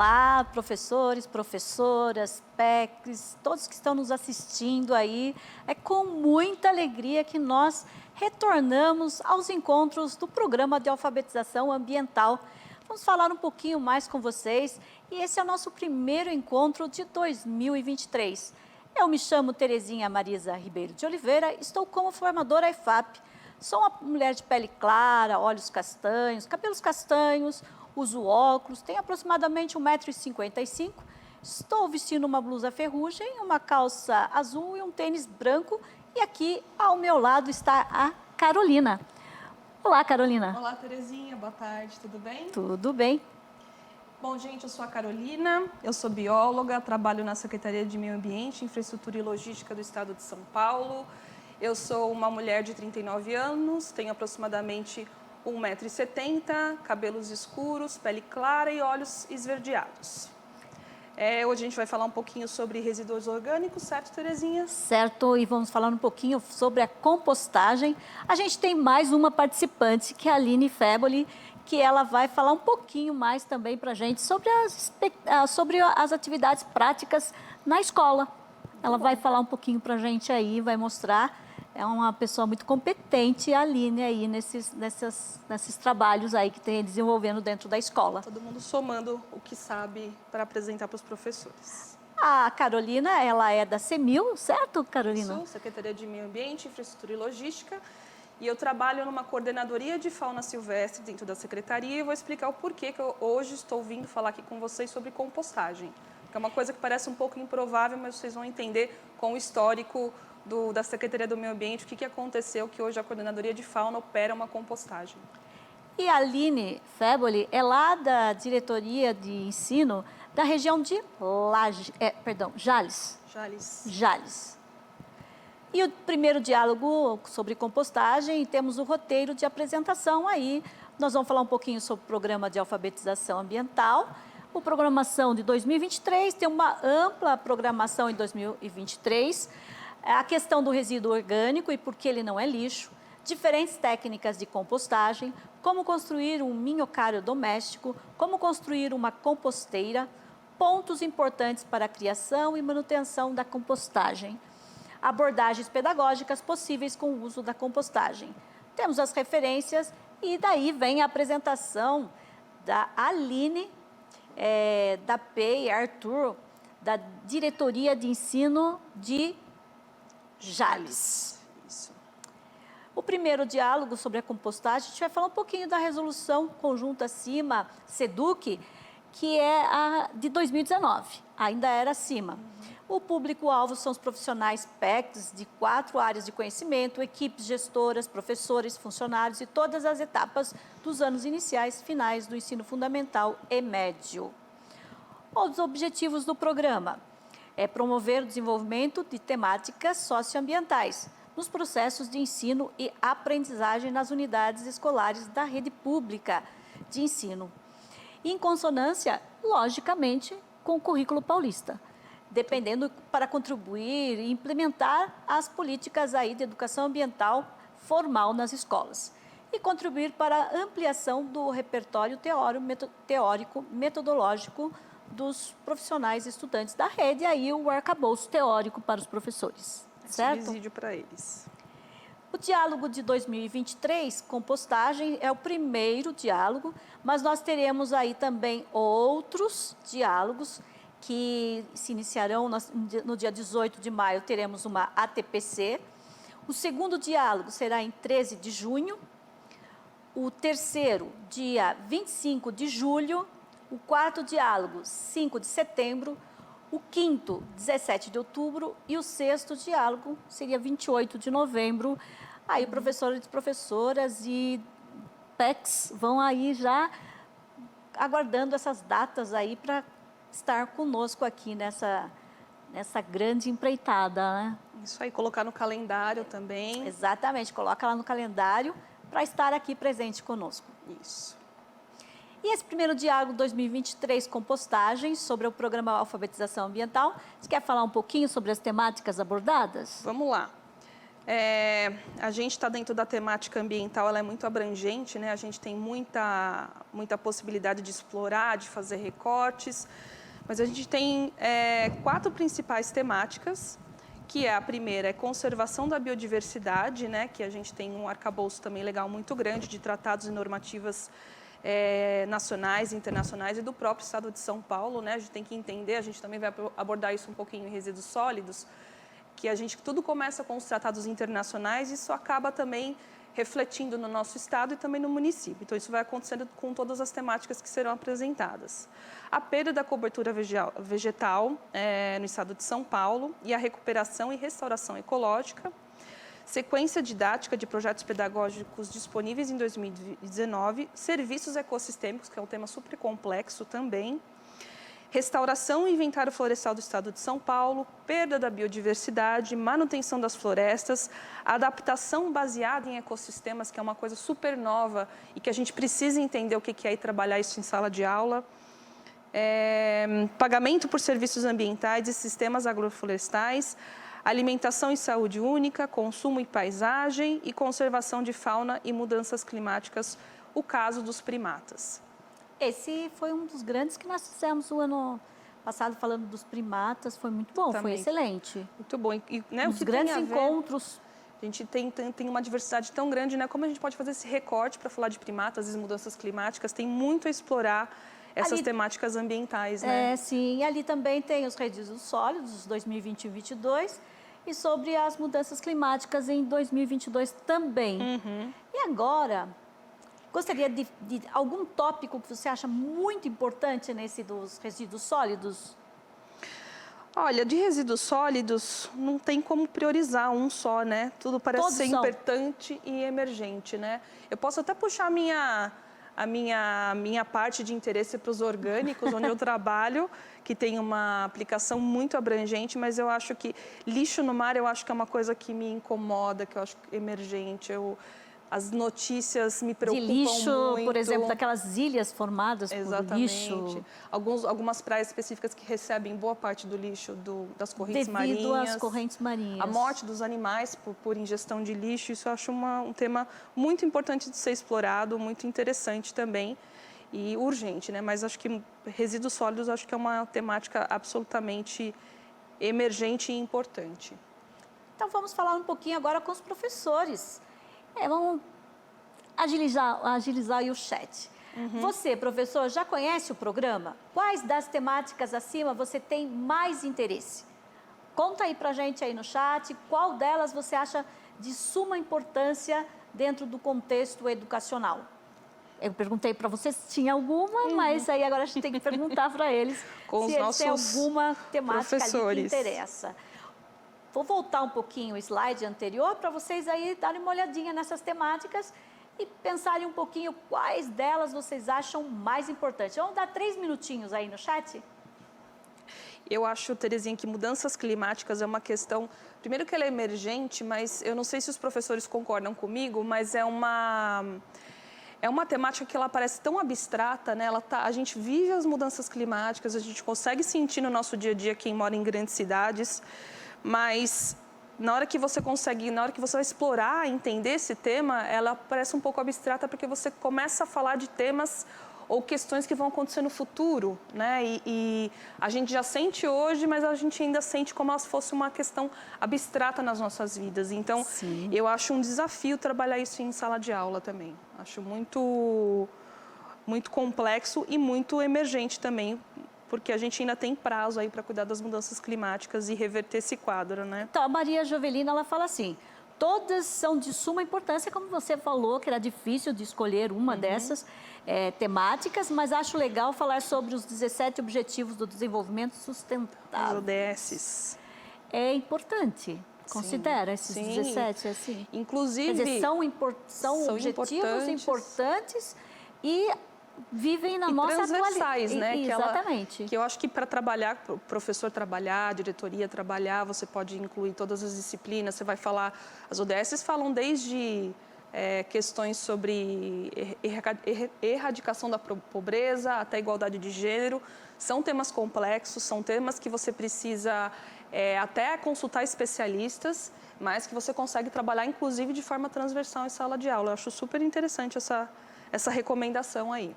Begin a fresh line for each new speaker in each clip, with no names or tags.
Olá, professores, professoras, PECs, todos que estão nos assistindo aí. É com muita alegria que nós retornamos aos encontros do Programa de Alfabetização Ambiental. Vamos falar um pouquinho mais com vocês e esse é o nosso primeiro encontro de 2023. Eu me chamo Terezinha Marisa Ribeiro de Oliveira, estou como formadora IFAP. Sou uma mulher de pele clara, olhos castanhos, cabelos castanhos, uso óculos, tenho aproximadamente 1,55 m. Estou vestindo uma blusa ferrugem, uma calça azul e um tênis branco. E aqui ao meu lado está a Carolina. Olá, Carolina.
Olá, Terezinha. Boa tarde. Tudo bem?
Tudo bem.
Bom, gente, eu sou a Carolina, eu sou bióloga, trabalho na Secretaria de Meio Ambiente, Infraestrutura e Logística do Estado de São Paulo. Eu sou uma mulher de 39 anos, tenho aproximadamente 1,70 m, cabelos escuros, pele clara e olhos esverdeados. Hoje a gente vai falar um pouquinho sobre resíduos orgânicos, certo, Terezinha?
Certo, e vamos falar um pouquinho sobre a compostagem. A gente tem mais uma participante, que é a Aline Feboli, que ela vai falar um pouquinho mais também para a gente sobre as atividades práticas na escola. Ela vai falar um pouquinho para a gente aí, vai mostrar. É uma pessoa muito competente, a Aline, aí nesses trabalhos aí que tem desenvolvendo dentro da escola.
Todo mundo somando o que sabe para apresentar para os professores.
A Carolina, ela é da CEMIL, certo, Carolina?
Sou Secretaria de Meio Ambiente, Infraestrutura e Logística. E eu trabalho numa coordenadoria de fauna silvestre dentro da secretaria e vou explicar o porquê que eu hoje estou vindo falar aqui com vocês sobre compostagem. Que é uma coisa que parece um pouco improvável, mas vocês vão entender com o histórico da Secretaria do Meio Ambiente, o que aconteceu que hoje a coordenadoria de fauna opera uma compostagem.
E a Aline Feboli é lá da diretoria de ensino da região de Jales. Jales. E o primeiro diálogo sobre compostagem, temos o roteiro de apresentação aí. Nós vamos falar um pouquinho sobre o programa de alfabetização ambiental. A programação de 2023, tem uma ampla programação em 2023. A questão do resíduo orgânico e por que ele não é lixo. Diferentes técnicas de compostagem, como construir um minhocário doméstico, como construir uma composteira, pontos importantes para a criação e manutenção da compostagem. Abordagens pedagógicas possíveis com o uso da compostagem. Temos as referências e daí vem a apresentação da Aline, da PEI, Arthur, da Diretoria de Ensino de Jales.
Isso.
O primeiro diálogo sobre a compostagem, a gente vai falar um pouquinho da resolução conjunta CIMA SEDUC, que é a de 2019, ainda era CIMA. O público-alvo são os profissionais PECs de 4 áreas de conhecimento, equipes gestoras, professores, funcionários e todas as etapas dos anos iniciais, finais do ensino fundamental e médio. Os objetivos do programa é promover o desenvolvimento de temáticas socioambientais nos processos de ensino e aprendizagem nas unidades escolares da rede pública de ensino, em consonância, logicamente, com o currículo paulista, dependendo para contribuir e implementar as políticas aí de educação ambiental formal nas escolas e contribuir para a ampliação do repertório teórico metodológico dos profissionais estudantes da rede, aí o arcabouço teórico para os professores, certo?
Subsídio para eles.
O diálogo de 2023, compostagem, é o primeiro diálogo, mas nós teremos aí também outros diálogos que se iniciarão no dia 18 de maio, teremos uma ATPC. O segundo diálogo será em 13 de junho, o terceiro, dia 25 de julho, o quarto diálogo, 5 de setembro, o quinto, 17 de outubro e o sexto diálogo seria 28 de novembro. Aí professores e professoras e PECs vão aí já aguardando essas datas aí para estar conosco aqui nessa grande empreitada, né?
Isso aí, colocar no calendário também.
Exatamente, coloca lá no calendário para estar aqui presente conosco.
Isso.
E esse primeiro diálogo 2023, compostagem, sobre o programa Alfabetização Ambiental, você quer falar um pouquinho sobre as temáticas abordadas?
Vamos lá. A gente está dentro da temática ambiental, ela é muito abrangente, né? A gente tem muita possibilidade de explorar, de fazer recortes, mas a gente tem 4 principais temáticas, que a primeira é conservação da biodiversidade, né? Que a gente tem um arcabouço também legal muito grande de tratados e normativas nacionais, internacionais e do próprio Estado de São Paulo, né? A gente tem que entender, a gente também vai abordar isso um pouquinho em resíduos sólidos, que tudo começa com os tratados internacionais e isso acaba também refletindo no nosso estado e também no município. Então, isso vai acontecendo com todas as temáticas que serão apresentadas. A perda da cobertura vegetal no estado de São Paulo e a recuperação e restauração ecológica, sequência didática de projetos pedagógicos disponíveis em 2019, serviços ecossistêmicos, que é um tema super complexo também, restauração e inventário florestal do Estado de São Paulo, perda da biodiversidade, manutenção das florestas, adaptação baseada em ecossistemas, que é uma coisa super nova e que a gente precisa entender o que é e trabalhar isso em sala de aula, pagamento por serviços ambientais e sistemas agroflorestais, alimentação e saúde única, consumo e paisagem e conservação de fauna e mudanças climáticas, o caso dos primatas.
Esse foi um dos grandes que nós fizemos o ano passado, falando dos primatas, foi muito bom,
Também.
Foi excelente.
Muito bom. E, né,
Os grandes encontros.
A gente tem uma diversidade tão grande, né? Como a gente pode fazer esse recorte para falar de primatas e mudanças climáticas? Tem muito a explorar essas temáticas ambientais, né?
Sim. E ali também tem os resíduos sólidos, 2021 e 2022, e sobre as mudanças climáticas em 2022 também. E agora, gostaria de algum tópico que você acha muito importante nesse dos resíduos sólidos?
Olha, de resíduos sólidos, não tem como priorizar um só, né? Tudo parece
Todos
ser
são.
importante e emergente, né? Eu posso até puxar a minha parte de interesse para os orgânicos, onde eu trabalho, que tem uma aplicação muito abrangente, mas eu acho que lixo no mar, eu acho que é uma coisa que me incomoda, que eu acho emergente. As notícias me preocupam
De lixo,
muito.
por exemplo, daquelas ilhas formadas
Exatamente.
por lixo.
Algumas praias específicas que recebem boa parte do lixo das correntes marinhas.
Devido às correntes marinhas.
A morte dos animais por ingestão de lixo, isso eu acho um tema muito importante de ser explorado, muito interessante também e urgente, né? Mas acho que resíduos sólidos acho que é uma temática absolutamente emergente e importante.
Então, vamos falar um pouquinho agora com os professores. Vamos agilizar aí o chat. Você, professor, já conhece o programa? Quais das temáticas acima você tem mais interesse? Conta aí pra gente aí no chat, qual delas você acha de suma importância dentro do contexto educacional? Eu perguntei para você se tinha alguma, mas aí agora a gente tem que perguntar para eles
com
se eles têm alguma temática ali que interessa. Vou voltar um pouquinho o slide anterior para vocês aí darem uma olhadinha nessas temáticas e pensarem um pouquinho quais delas vocês acham mais importantes. Vamos dar 3 minutinhos aí no chat?
Eu acho, Terezinha, que mudanças climáticas é uma questão, primeiro que ela é emergente, mas eu não sei se os professores concordam comigo, mas é uma temática que ela parece tão abstrata, né? A gente vive as mudanças climáticas, a gente consegue sentir no nosso dia a dia quem mora em grandes cidades, mas na hora que você vai explorar, entender esse tema, ela parece um pouco abstrata porque você começa a falar de temas ou questões que vão acontecer no futuro, né? E a gente já sente hoje, mas a gente ainda sente como se fosse uma questão abstrata nas nossas vidas. Então, eu acho um desafio trabalhar isso em sala de aula também. Acho muito complexo e muito emergente também, porque a gente ainda tem prazo aí para cuidar das mudanças climáticas e reverter esse quadro, né?
Então, a Maria Jovelina, ela fala assim, todas são de suma importância, como você falou, que era difícil de escolher uma dessas temáticas, mas acho legal falar sobre os 17 Objetivos do Desenvolvimento Sustentável.
Os ODSs.
É importante, considera esses 17, assim?
Inclusive...
Quer dizer, são objetivos importantes e vivem na nossa
transversais, né?
Exatamente.
Que eu acho que para trabalhar, para o professor trabalhar, a diretoria trabalhar, você pode incluir todas as disciplinas, você vai falar... As ODSs falam desde questões sobre erradicação da pobreza até igualdade de gênero. São temas complexos, são temas que você precisa até consultar especialistas, mas que você consegue trabalhar, inclusive, de forma transversal em sala de aula. Eu acho super interessante essa recomendação aí.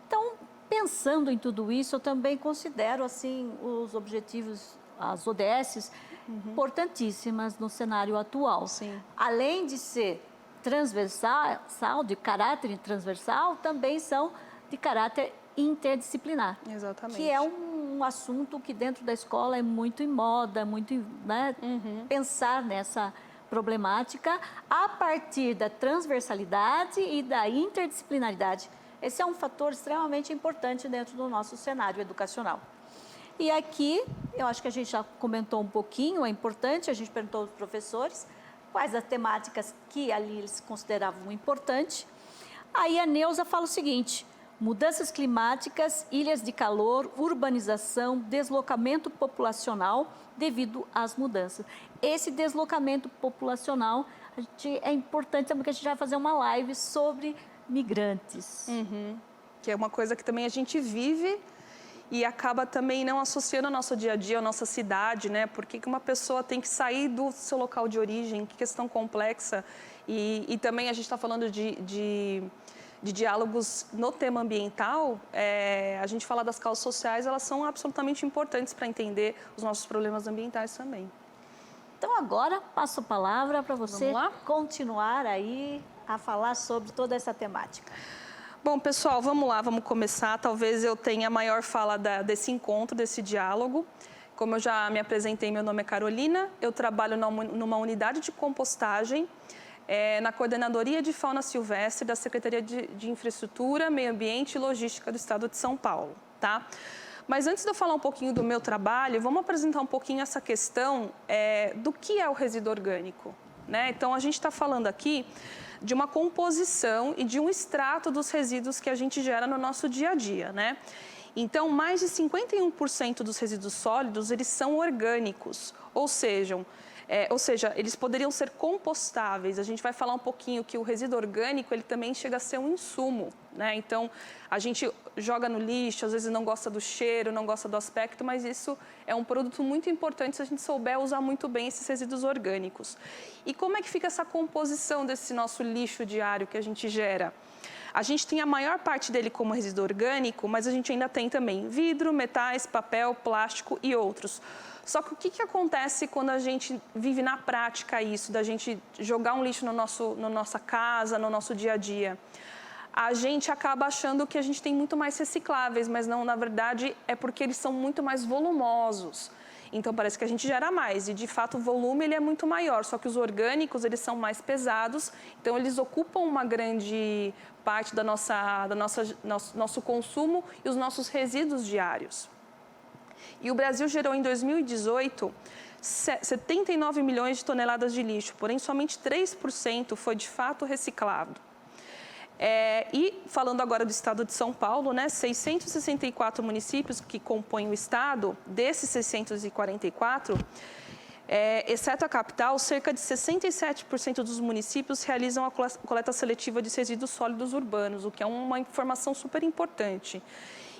Então, pensando em tudo isso, eu também considero assim os objetivos, as ODSs, importantíssimas no cenário atual.
Sim.
Além de ser transversal, de caráter transversal, também são de caráter interdisciplinar.
Exatamente.
Que é um assunto que dentro da escola é muito em moda, muito, né, pensar nessa problemática a partir da transversalidade e da interdisciplinaridade. Esse é um fator extremamente importante dentro do nosso cenário educacional. E aqui, eu acho que a gente já comentou um pouquinho, é importante, a gente perguntou aos professores quais as temáticas que ali eles consideravam importantes. Aí a Neuza fala o seguinte: mudanças climáticas, ilhas de calor, urbanização, deslocamento populacional devido às mudanças. Esse deslocamento populacional é importante, porque a gente vai fazer uma live sobre migrantes.
Que é uma coisa que também a gente vive e acaba também não associando ao nosso dia a dia, à nossa cidade, né? Por que uma pessoa tem que sair do seu local de origem? Que questão complexa. E também a gente está falando de diálogos no tema ambiental, a gente fala das causas sociais, elas são absolutamente importantes para entender os nossos problemas ambientais também.
Então agora passo a palavra para você continuar aí a falar sobre toda essa temática.
Bom, pessoal, vamos lá, vamos começar. Talvez eu tenha a maior fala desse encontro, desse diálogo. Como eu já me apresentei, meu nome é Carolina, eu trabalho numa unidade de compostagem, na Coordenadoria de Fauna Silvestre da Secretaria de Infraestrutura, Meio Ambiente e Logística do Estado de São Paulo, tá? Mas antes de eu falar um pouquinho do meu trabalho, vamos apresentar um pouquinho essa questão do que é o resíduo orgânico, né? Então, a gente está falando aqui de uma composição e de um extrato dos resíduos que a gente gera no nosso dia a dia, né? Então, mais de 51% dos resíduos sólidos, eles são orgânicos, ou seja, eles poderiam ser compostáveis. A gente vai falar um pouquinho que o resíduo orgânico, ele também chega a ser um insumo, né? Então, a gente joga no lixo, às vezes não gosta do cheiro, não gosta do aspecto, mas isso é um produto muito importante se a gente souber usar muito bem esses resíduos orgânicos. E como é que fica essa composição desse nosso lixo diário que a gente gera? A gente tem a maior parte dele como resíduo orgânico, mas a gente ainda tem também vidro, metais, papel, plástico e outros. Só que o que acontece quando a gente vive na prática isso, da gente jogar um lixo na nossa casa, no nosso dia a dia? A gente acaba achando que a gente tem muito mais recicláveis, mas não, na verdade, é porque eles são muito mais volumosos. Então, parece que a gente gera mais e, de fato, o volume ele é muito maior. Só que os orgânicos, eles são mais pesados, então eles ocupam uma grande parte do nosso consumo e os nossos resíduos diários. E o Brasil gerou, em 2018, 79 milhões de toneladas de lixo, porém, somente 3% foi, de fato, reciclado. E falando agora do estado de São Paulo, né, 664 municípios que compõem o estado, desses 644, exceto a capital, cerca de 67% dos municípios realizam a coleta seletiva de resíduos sólidos urbanos, o que é uma informação super importante.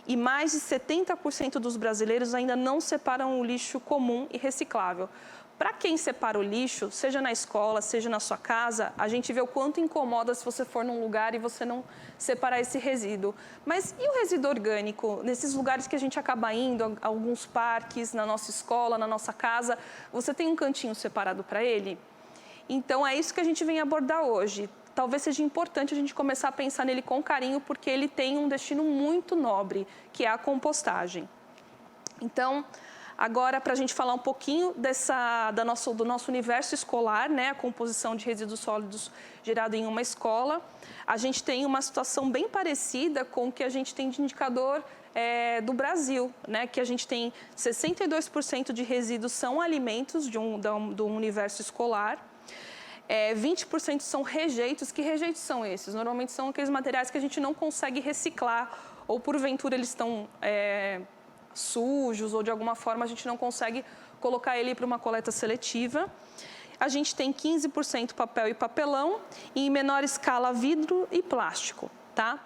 E mais de 70% dos brasileiros ainda não separam o lixo comum e reciclável. Para quem separa o lixo, seja na escola, seja na sua casa, a gente vê o quanto incomoda se você for num lugar e você não separar esse resíduo. Mas e o resíduo orgânico? Nesses lugares que a gente acaba indo, alguns parques, na nossa escola, na nossa casa, você tem um cantinho separado para ele? Então, é isso que a gente vem abordar hoje. Talvez seja importante a gente começar a pensar nele com carinho, porque ele tem um destino muito nobre, que é a compostagem. Então, agora, para a gente falar um pouquinho do nosso universo escolar, né, a composição de resíduos sólidos gerado em uma escola, a gente tem uma situação bem parecida com o que a gente tem de indicador do Brasil, né, que a gente tem 62% de resíduos são alimentos do universo escolar, 20% são rejeitos. Que rejeitos são esses? Normalmente são aqueles materiais que a gente não consegue reciclar, ou porventura eles estão sujos, ou de alguma forma a gente não consegue colocar ele para uma coleta seletiva. A gente tem 15% papel e papelão, e em menor escala vidro e plástico, tá?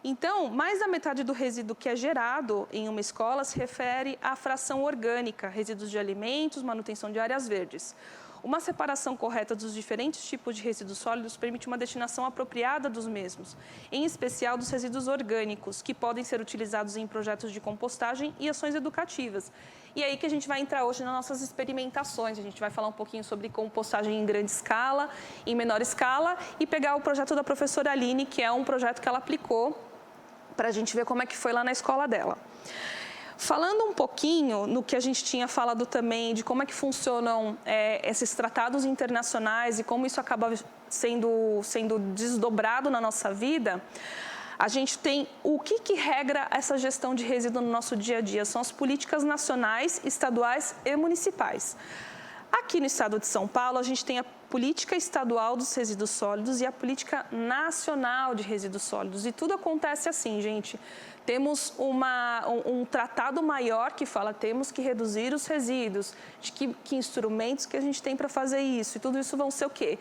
Então, mais da metade do resíduo que é gerado em uma escola se refere à fração orgânica, resíduos de alimentos, manutenção de áreas verdes. Uma separação correta dos diferentes tipos de resíduos sólidos permite uma destinação apropriada dos mesmos, em especial dos resíduos orgânicos, que podem ser utilizados em projetos de compostagem e ações educativas. E aí que a gente vai entrar hoje nas nossas experimentações. A gente vai falar um pouquinho sobre compostagem em grande escala, em menor escala, e pegar o projeto da professora Aline, que é um projeto que ela aplicou para a gente ver como é que foi lá na escola dela. Falando um pouquinho no que a gente tinha falado também, de como é que funcionam esses tratados internacionais e como isso acaba sendo desdobrado na nossa vida, a gente tem o que regra essa gestão de resíduo no nosso dia a dia. São as políticas nacionais, estaduais e municipais. Aqui no estado de São Paulo, a gente tem a política estadual dos resíduos sólidos e a política nacional de resíduos sólidos. E tudo acontece assim, gente. Temos um tratado maior que fala temos que reduzir os resíduos, de que instrumentos que a gente tem para fazer isso. E tudo isso vão ser o quê?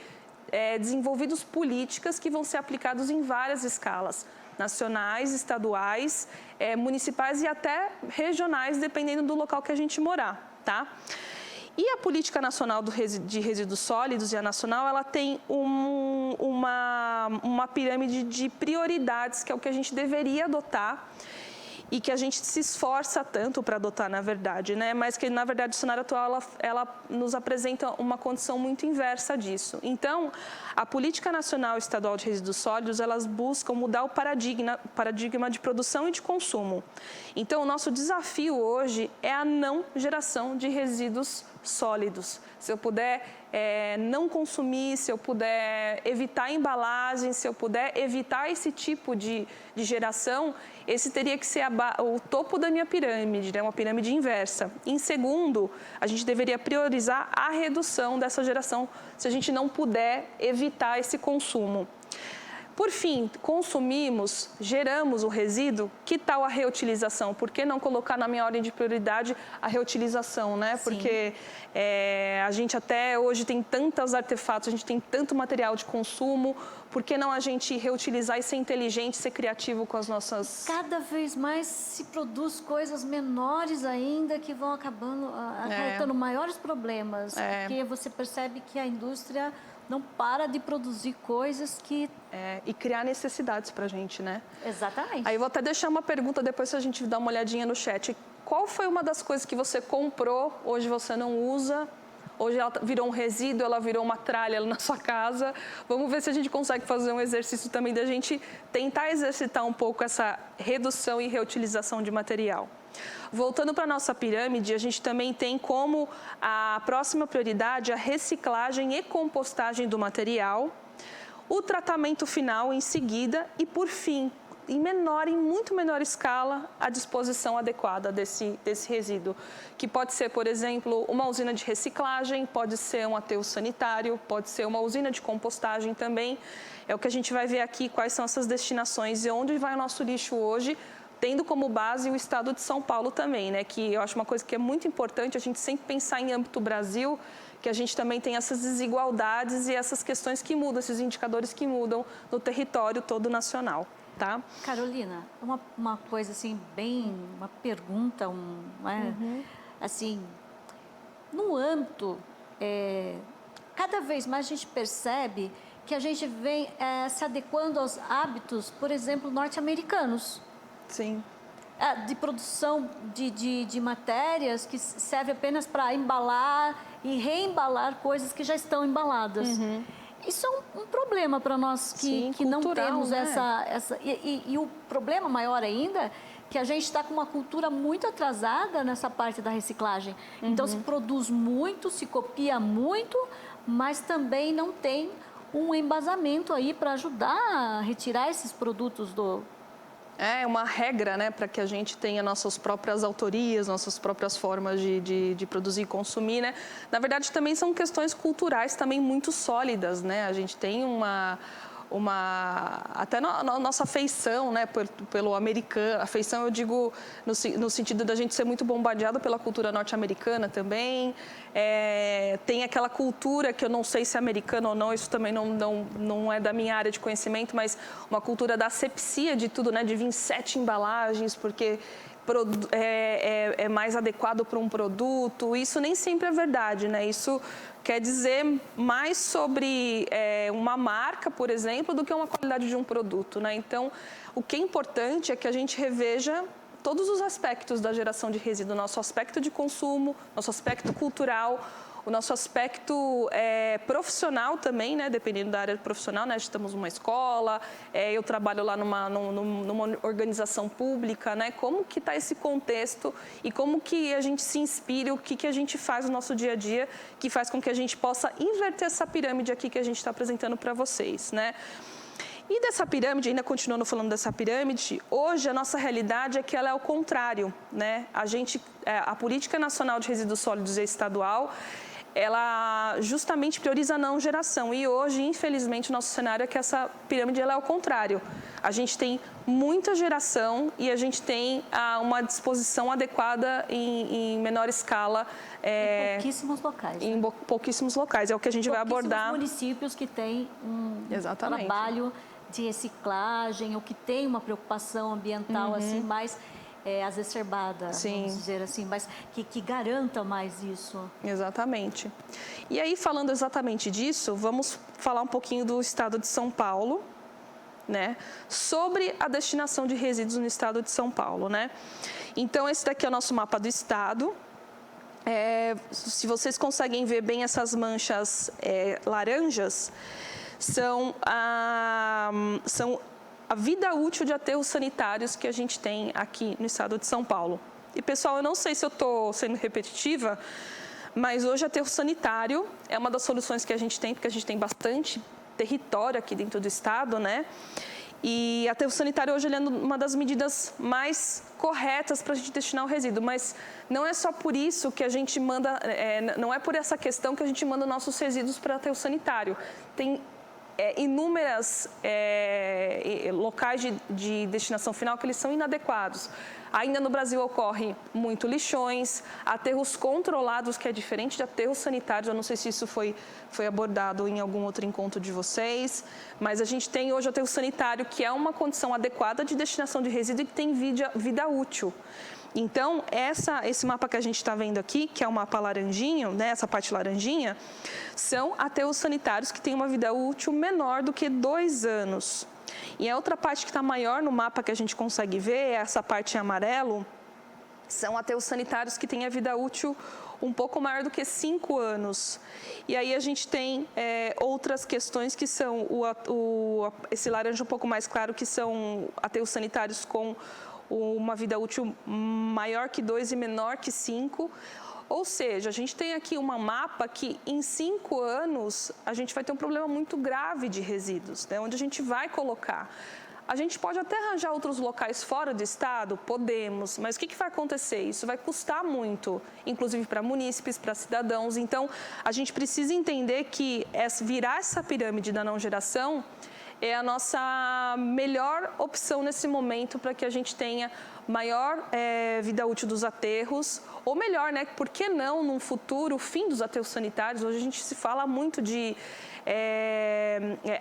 Desenvolvidos políticas que vão ser aplicadas em várias escalas, nacionais, estaduais, municipais e até regionais, dependendo do local que a gente morar, tá? E a Política Nacional de Resíduos Sólidos e a Nacional, ela tem uma pirâmide de prioridades, que é o que a gente deveria adotar e que a gente se esforça tanto para adotar, na verdade, né? Mas que, na verdade, o cenário atual, ela nos apresenta uma condição muito inversa disso. Então, a Política Nacional e Estadual de Resíduos Sólidos, elas buscam mudar o paradigma de produção e de consumo. Então, o nosso desafio hoje é a não geração de resíduos sólidos. Se eu puder não consumir, se eu puder evitar embalagens, se eu puder evitar esse tipo de geração, esse teria que ser o topo da minha pirâmide, né? Uma pirâmide inversa. Em segundo, a gente deveria priorizar a redução dessa geração, se a gente não puder evitar esse consumo. Por fim, consumimos, geramos o resíduo, que tal a reutilização? Por que não colocar na minha ordem de prioridade a reutilização, né?
Sim.
Porque a gente até hoje tem tantos artefatos, a gente tem tanto material de consumo, por que não a gente reutilizar e ser inteligente, ser criativo com as nossas...
Cada vez mais se produz coisas menores ainda que vão acarretando maiores problemas, porque você percebe que a indústria não para de produzir coisas que...
e criar necessidades para a gente, né?
Exatamente.
Aí eu vou até deixar uma pergunta depois, se a gente dá uma olhadinha no chat. Qual foi uma das coisas que você comprou, hoje você não usa, hoje ela virou um resíduo, ela virou uma tralha na sua casa? Vamos ver se a gente consegue fazer um exercício também da gente tentar exercitar um pouco essa redução e reutilização de material. Voltando para a nossa pirâmide, a gente também tem como a próxima prioridade a reciclagem e compostagem do material, o tratamento final em seguida e, por fim, em muito menor escala, a disposição adequada desse resíduo, que pode ser, por exemplo, uma usina de reciclagem, pode ser um aterro sanitário, pode ser uma usina de compostagem também. É o que a gente vai ver aqui, quais são essas destinações e onde vai o nosso lixo hoje, tendo como base o estado de São Paulo também, né? Que eu acho uma coisa que é muito importante a gente sempre pensar em âmbito Brasil, que a gente também tem essas desigualdades e essas questões que mudam, esses indicadores que mudam no território todo nacional, tá?
Carolina, uma coisa assim, uma pergunta, assim, no âmbito, cada vez mais a gente percebe que a gente vem se adequando aos hábitos, por exemplo, norte-americanos.
Sim.
De produção de matérias que servem apenas para embalar e reembalar coisas que já estão embaladas. Uhum. Isso é um problema para nós que não temos, né? E o problema maior ainda que a gente está com uma cultura muito atrasada nessa parte da reciclagem. Uhum. Então, se produz muito, se copia muito, mas também não tem um embasamento aí para ajudar a retirar esses produtos do...
É uma regra, né, para que a gente tenha nossas próprias autorias, nossas próprias formas de produzir e consumir, né? Na verdade, também são questões culturais também muito sólidas, né? A gente tem até na nossa afeição, né, pelo americano. Afeição, eu digo no sentido da gente ser muito bombardeado pela cultura norte-americana também. Tem aquela cultura que eu não sei se é americana ou não, isso também não é da minha área de conhecimento, mas uma cultura da asepsia de tudo, né, de vir 7 embalagens, porque é mais adequado para um produto. Isso nem sempre é verdade, né? Isso quer dizer mais sobre uma marca, por exemplo, do que uma qualidade de um produto, né? Então, o que é importante é que a gente reveja todos os aspectos da geração de resíduo, nosso aspecto de consumo, nosso aspecto cultural, o nosso aspecto profissional também, né? Dependendo da área profissional, né? Estamos numa escola, eu trabalho lá numa organização pública, né? Como que está esse contexto e como que a gente se inspira, o que a gente faz no nosso dia a dia, que faz com que a gente possa inverter essa pirâmide aqui que a gente está apresentando para vocês, né? E dessa pirâmide, ainda continuando falando dessa pirâmide, hoje a nossa realidade é que ela é ao contrário, né? A Política Nacional de Resíduos Sólidos Estadual, ela justamente prioriza a não geração. E hoje, infelizmente, o nosso cenário é que essa pirâmide ela é ao contrário. A gente tem muita geração e a gente tem uma disposição adequada em menor escala.
Em pouquíssimos locais. Né?
Em pouquíssimos locais. É o que a gente vai abordar.
Municípios que têm um trabalho de reciclagem ou que tem uma preocupação ambiental assim mais exacerbada, vamos dizer assim, mas que garanta mais isso.
Exatamente. E aí, falando exatamente disso, vamos falar um pouquinho do estado de São Paulo, né? Sobre a destinação de resíduos no estado de São Paulo, né? Então, esse daqui é o nosso mapa do estado. Se vocês conseguem ver bem essas manchas laranjas, são a vida útil de aterros sanitários que a gente tem aqui no estado de São Paulo. E, pessoal, eu não sei se eu estou sendo repetitiva, mas hoje aterro sanitário é uma das soluções que a gente tem, porque a gente tem bastante território aqui dentro do estado, né? E aterro sanitário hoje ele é uma das medidas mais corretas para a gente destinar o resíduo, mas não é só por isso que a gente manda, não é por essa questão que a gente manda nossos resíduos para aterro sanitário. Tem inúmeras locais de destinação final que eles são inadequados. Ainda no Brasil ocorre muito lixões, aterros controlados, que é diferente de aterros sanitários. Eu não sei se isso foi abordado em algum outro encontro de vocês, mas a gente tem hoje o aterro sanitário, que é uma condição adequada de destinação de resíduo e que tem vida útil. Então, esse mapa que a gente está vendo aqui, que é o mapa laranjinho, né, essa parte laranjinha, são aterros sanitários que têm uma vida útil menor do que 2 anos. E a outra parte que está maior no mapa que a gente consegue ver, essa parte em amarelo, são aterros sanitários que têm a vida útil um pouco maior do que 5 anos. E aí a gente tem outras questões que são esse laranja um pouco mais claro, que são aterros sanitários com uma vida útil maior que 2 e menor que 5. Ou seja, a gente tem aqui um mapa que em 5 anos a gente vai ter um problema muito grave de resíduos, né? Onde a gente vai colocar. A gente pode até arranjar outros locais fora do estado? Podemos, mas o que vai acontecer? Isso vai custar muito, inclusive para munícipes, para cidadãos. Então, a gente precisa entender que virar essa pirâmide da não geração é a nossa melhor opção nesse momento para que a gente tenha maior vida útil dos aterros, ou melhor, né? Por que não, num futuro, o fim dos aterros sanitários? Hoje a gente se fala muito de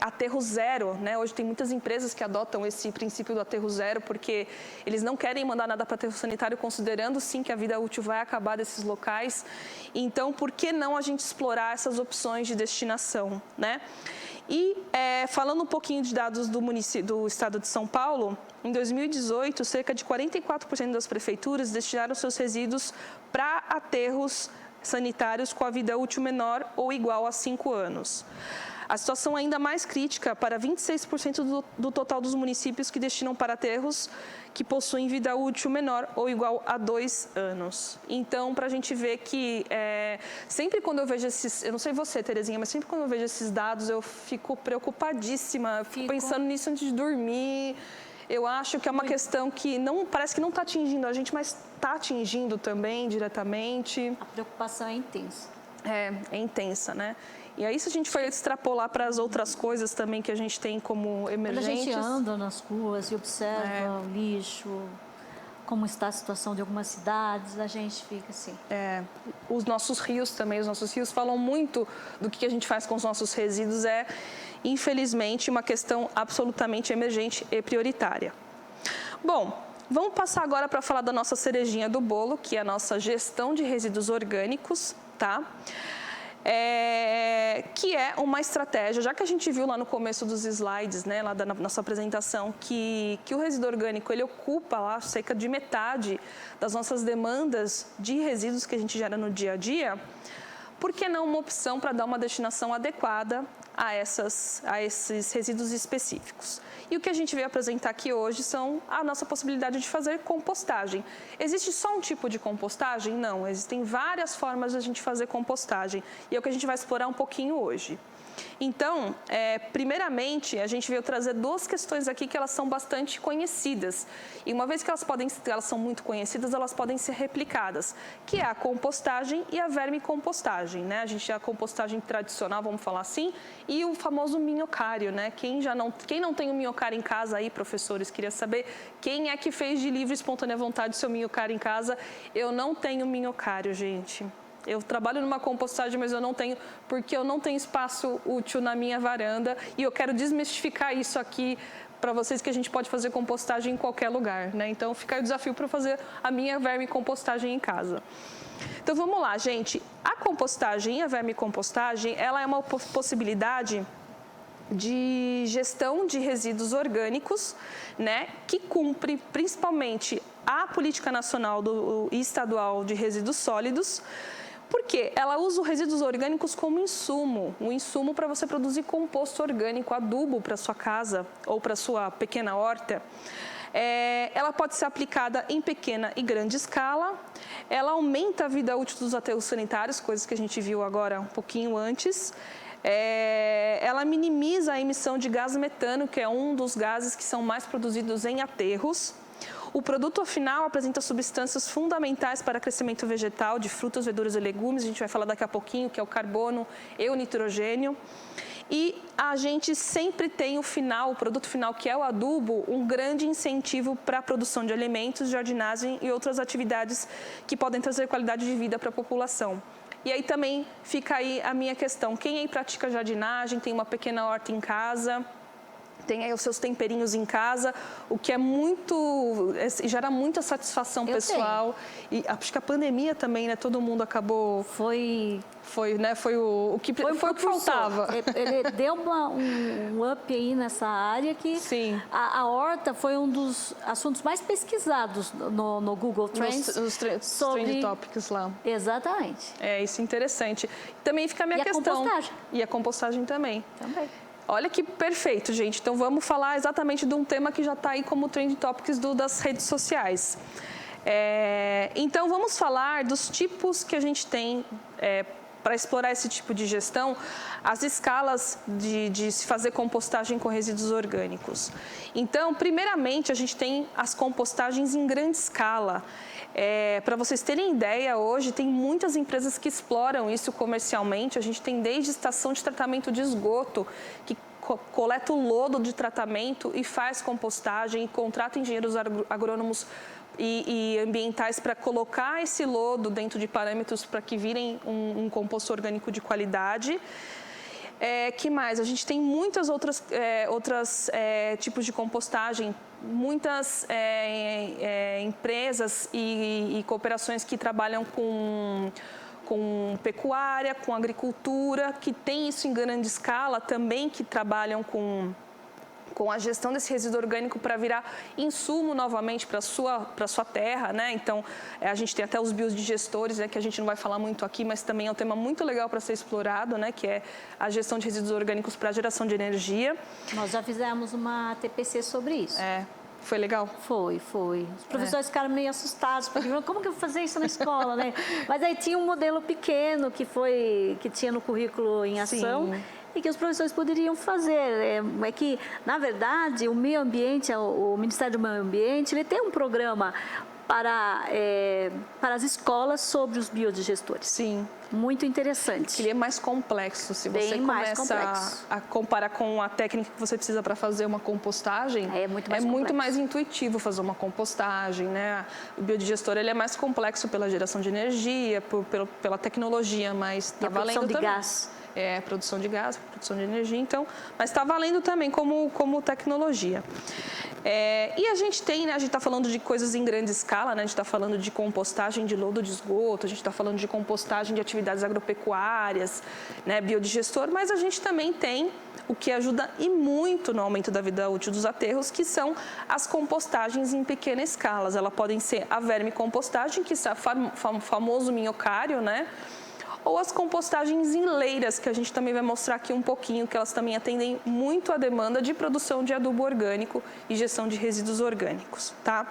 aterro zero, né? Hoje tem muitas empresas que adotam esse princípio do aterro zero, porque eles não querem mandar nada para aterro sanitário, considerando sim que a vida útil vai acabar desses locais. Então, por que não a gente explorar essas opções de destinação, né? E falando um pouquinho de dados do estado de São Paulo, em 2018, cerca de 44% das prefeituras destinaram seus resíduos para aterros sanitários com a vida útil menor ou igual a 5 anos. A situação é ainda mais crítica para 26% do total dos municípios que destinam para aterros que possuem vida útil menor ou igual a 2 anos. Então, para a gente ver que sempre quando eu vejo eu não sei você, Terezinha, mas sempre quando eu vejo esses dados, eu fico preocupadíssima, fico pensando nisso antes de dormir. Eu acho que é uma questão que parece que não está atingindo a gente, mas está atingindo também diretamente.
A preocupação é intensa.
É intensa, né? E aí, se a gente for extrapolar para as outras coisas também que a gente tem como emergentes...
Quando a gente anda nas ruas e observa o lixo, como está a situação de algumas cidades, a gente fica assim...
Os nossos rios também, os nossos rios falam muito do que a gente faz com os nossos resíduos, infelizmente, uma questão absolutamente emergente e prioritária. Bom, vamos passar agora para falar da nossa cerejinha do bolo, que é a nossa gestão de resíduos orgânicos, tá? Que é uma estratégia, já que a gente viu lá no começo dos slides, né, lá da nossa apresentação, que o resíduo orgânico ele ocupa lá cerca de metade das nossas demandas de resíduos que a gente gera no dia a dia, por que não uma opção para dar uma destinação adequada a esses resíduos específicos? E o que a gente veio apresentar aqui hoje são a nossa possibilidade de fazer compostagem. Existe só um tipo de compostagem? Não, existem várias formas de a gente fazer compostagem e é o que a gente vai explorar um pouquinho hoje. Então, primeiramente, a gente veio trazer duas questões aqui que elas são bastante conhecidas. E uma vez que elas são muito conhecidas, elas podem ser replicadas, que é a compostagem e a vermicompostagem, né? A gente tem a compostagem tradicional, vamos falar assim, e o famoso minhocário, né? Quem não tem um minhocário em casa aí, professores, queria saber quem é que fez de livre e espontânea vontade o seu minhocário em casa? Eu não tenho minhocário, gente. Eu trabalho numa compostagem, mas eu não tenho, porque eu não tenho espaço útil na minha varanda e eu quero desmistificar isso aqui para vocês, que a gente pode fazer compostagem em qualquer lugar, né? Então, fica aí o desafio para fazer a minha vermicompostagem em casa. Então, vamos lá, gente. A compostagem e a vermicompostagem, ela é uma possibilidade de gestão de resíduos orgânicos, né, que cumpre principalmente a Política Nacional e Estadual de Resíduos Sólidos, porque ela usa os resíduos orgânicos como insumo, um insumo para você produzir composto orgânico, adubo para sua casa ou para sua pequena horta. Ela pode ser aplicada em pequena e grande escala, ela aumenta a vida útil dos aterros sanitários, coisas que a gente viu agora um pouquinho antes. Ela minimiza a emissão de gás metano, que é um dos gases que são mais produzidos em aterros. O produto final apresenta substâncias fundamentais para o crescimento vegetal de frutas, verduras e legumes. A gente vai falar daqui a pouquinho, que é o carbono e o nitrogênio. E a gente sempre tem o produto final, que é o adubo, um grande incentivo para a produção de alimentos, jardinagem e outras atividades que podem trazer qualidade de vida para a população. E aí também fica aí a minha questão, quem aí pratica jardinagem, tem uma pequena horta em casa, tem aí os seus temperinhos em casa, o que gera muita satisfação pessoal. E acho que a pandemia também, né? Todo mundo acabou... Foi o que faltava.
Ele deu um up aí nessa área que
Sim.
A horta foi um dos assuntos mais pesquisados no Google Trends.
Nos Trend Topics lá.
Exatamente.
Isso é interessante. Também fica a minha questão.
A compostagem.
E a compostagem também.
Também.
Olha que perfeito, gente. Então, vamos falar exatamente de um tema que já está aí como Trend Topics das redes sociais. Então, vamos falar dos tipos que a gente tem para explorar esse tipo de gestão, as escalas de se fazer compostagem com resíduos orgânicos. Então, primeiramente, a gente tem as compostagens em grande escala. Para vocês terem ideia, hoje tem muitas empresas que exploram isso comercialmente. A gente tem desde estação de tratamento de esgoto, que coleta o lodo de tratamento e faz compostagem, e contrata engenheiros agrônomos e ambientais para colocar esse lodo dentro de parâmetros para que virem um composto orgânico de qualidade. Que mais? A gente tem muitas outras tipos de compostagem, muitas empresas e cooperações que trabalham com pecuária, com agricultura, que tem isso em grande escala também, que trabalham com a gestão desse resíduo orgânico para virar insumo novamente para a sua terra, né? Então, a gente tem até os biodigestores, né, que a gente não vai falar muito aqui, mas também é um tema muito legal para ser explorado, né, que é a gestão de resíduos orgânicos para a geração de energia.
Nós já fizemos uma TPC sobre isso.
Foi legal?
Foi. Os professores ficaram meio assustados, porque como que eu vou fazer isso na escola, né? Mas aí tinha um modelo pequeno que tinha no currículo em ação. Sim. E que os professores poderiam fazer. É que, na verdade, o meio ambiente, o Ministério do Meio Ambiente, ele tem um programa para as escolas sobre os biodigestores.
Sim.
Muito interessante.
Ele é mais complexo. Se você
Bem mais
começa
complexo.
a comparar com a técnica que você precisa para fazer uma compostagem,
É muito mais
muito
complexo.
mais intuitivo fazer uma compostagem, né? O biodigestor ele é mais complexo pela geração de energia, pela tecnologia, mas está valendo
produção de
também.
gás.
Produção de gás, produção de energia, então, mas está valendo também como tecnologia. E a gente tem, né, a gente está falando de coisas em grande escala, né, a gente está falando de compostagem de lodo de esgoto, a gente está falando de compostagem de atividades agropecuárias, né, biodigestor, mas a gente também tem o que ajuda e muito no aumento da vida útil dos aterros, que são as compostagens em pequena escala. Elas podem ser a vermicompostagem, que é o famoso minhocário, né? Ou as compostagens em leiras, que a gente também vai mostrar aqui um pouquinho, que elas também atendem muito à demanda de produção de adubo orgânico e gestão de resíduos orgânicos, tá?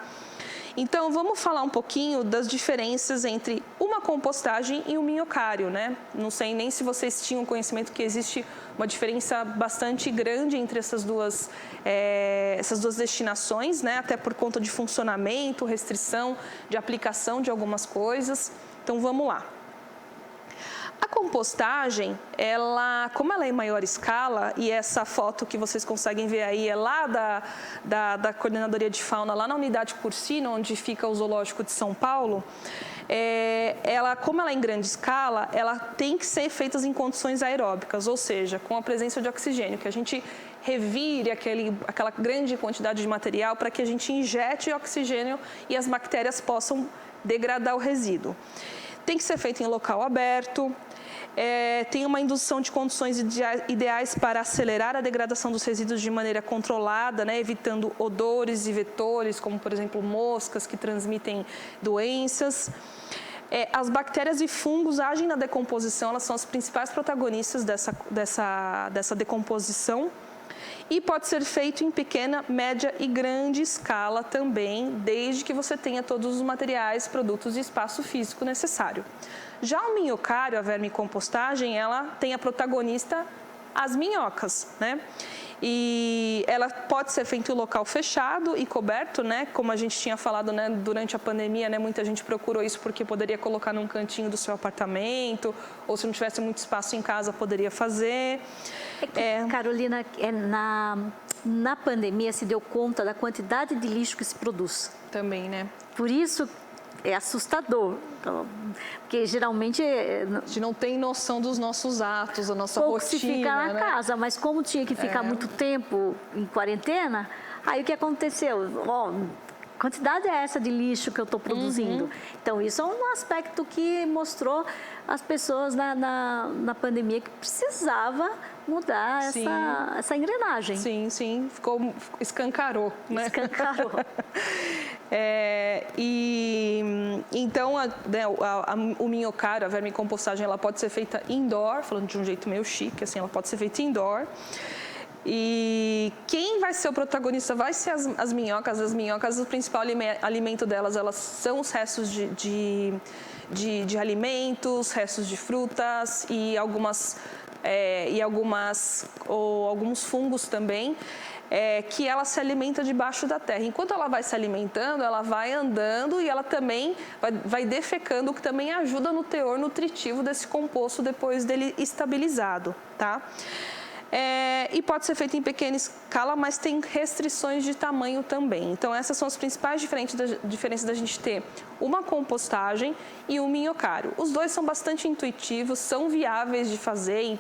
Então, vamos falar um pouquinho das diferenças entre uma compostagem e o minhocário, né? Não sei nem se vocês tinham conhecimento que existe uma diferença bastante grande entre essas duas destinações, né? Até por conta de funcionamento, restrição de aplicação de algumas coisas. Então, vamos lá. A compostagem, como ela é em maior escala, e essa foto que vocês conseguem ver aí é lá da Coordenadoria de Fauna, lá na unidade Cursino, onde fica o Zoológico de São Paulo, como ela é em grande escala, ela tem que ser feita em condições aeróbicas, ou seja, com a presença de oxigênio, que a gente revire aquela grande quantidade de material para que a gente injete oxigênio e as bactérias possam degradar o resíduo. Tem que ser feito em local aberto, tem uma indução de condições ideais para acelerar a degradação dos resíduos de maneira controlada, né, evitando odores e vetores, como, por exemplo, moscas que transmitem doenças. As bactérias e fungos agem na decomposição, elas são as principais protagonistas dessa decomposição. E pode ser feito em pequena, média e grande escala também, desde que você tenha todos os materiais, produtos e espaço físico necessário. Já o minhocário, a vermicompostagem, ela tem a protagonista as minhocas, né? E ela pode ser feita em local fechado e coberto, né? Como a gente tinha falado, né, durante a pandemia, né, muita gente procurou isso porque poderia colocar num cantinho do seu apartamento, ou se não tivesse muito espaço em casa, poderia fazer.
Carolina, na pandemia se deu conta da quantidade de lixo que se produz.
Também, né?
Por isso é assustador, porque geralmente
a gente não tem noção dos nossos atos, da nossa
pouco
rotina,
se fica na
né?
casa, mas como tinha que ficar muito tempo em quarentena, aí o que aconteceu? Quantidade é essa de lixo que eu estou produzindo? Então, isso é um aspecto que mostrou as pessoas na pandemia que precisava mudar essa engrenagem.
Sim, sim. Escancarou, né?
Escancarou.
Então, o minhocário, a vermicompostagem, ela pode ser feita indoor, falando de um jeito meio chique, assim, ela pode ser feita indoor. E quem vai ser o protagonista vai ser as minhocas. As minhocas, o principal alimento delas, elas são os restos de alimentos, restos de frutas e alguns fungos também, que ela se alimenta debaixo da terra. Enquanto ela vai se alimentando, ela vai andando e ela também vai defecando, o que também ajuda no teor nutritivo desse composto depois dele estabilizado, tá? E pode ser feito em pequena escala, mas tem restrições de tamanho também. Então, essas são as principais diferenças da gente ter uma compostagem e um minhocário. Os dois são bastante intuitivos, são viáveis de fazer,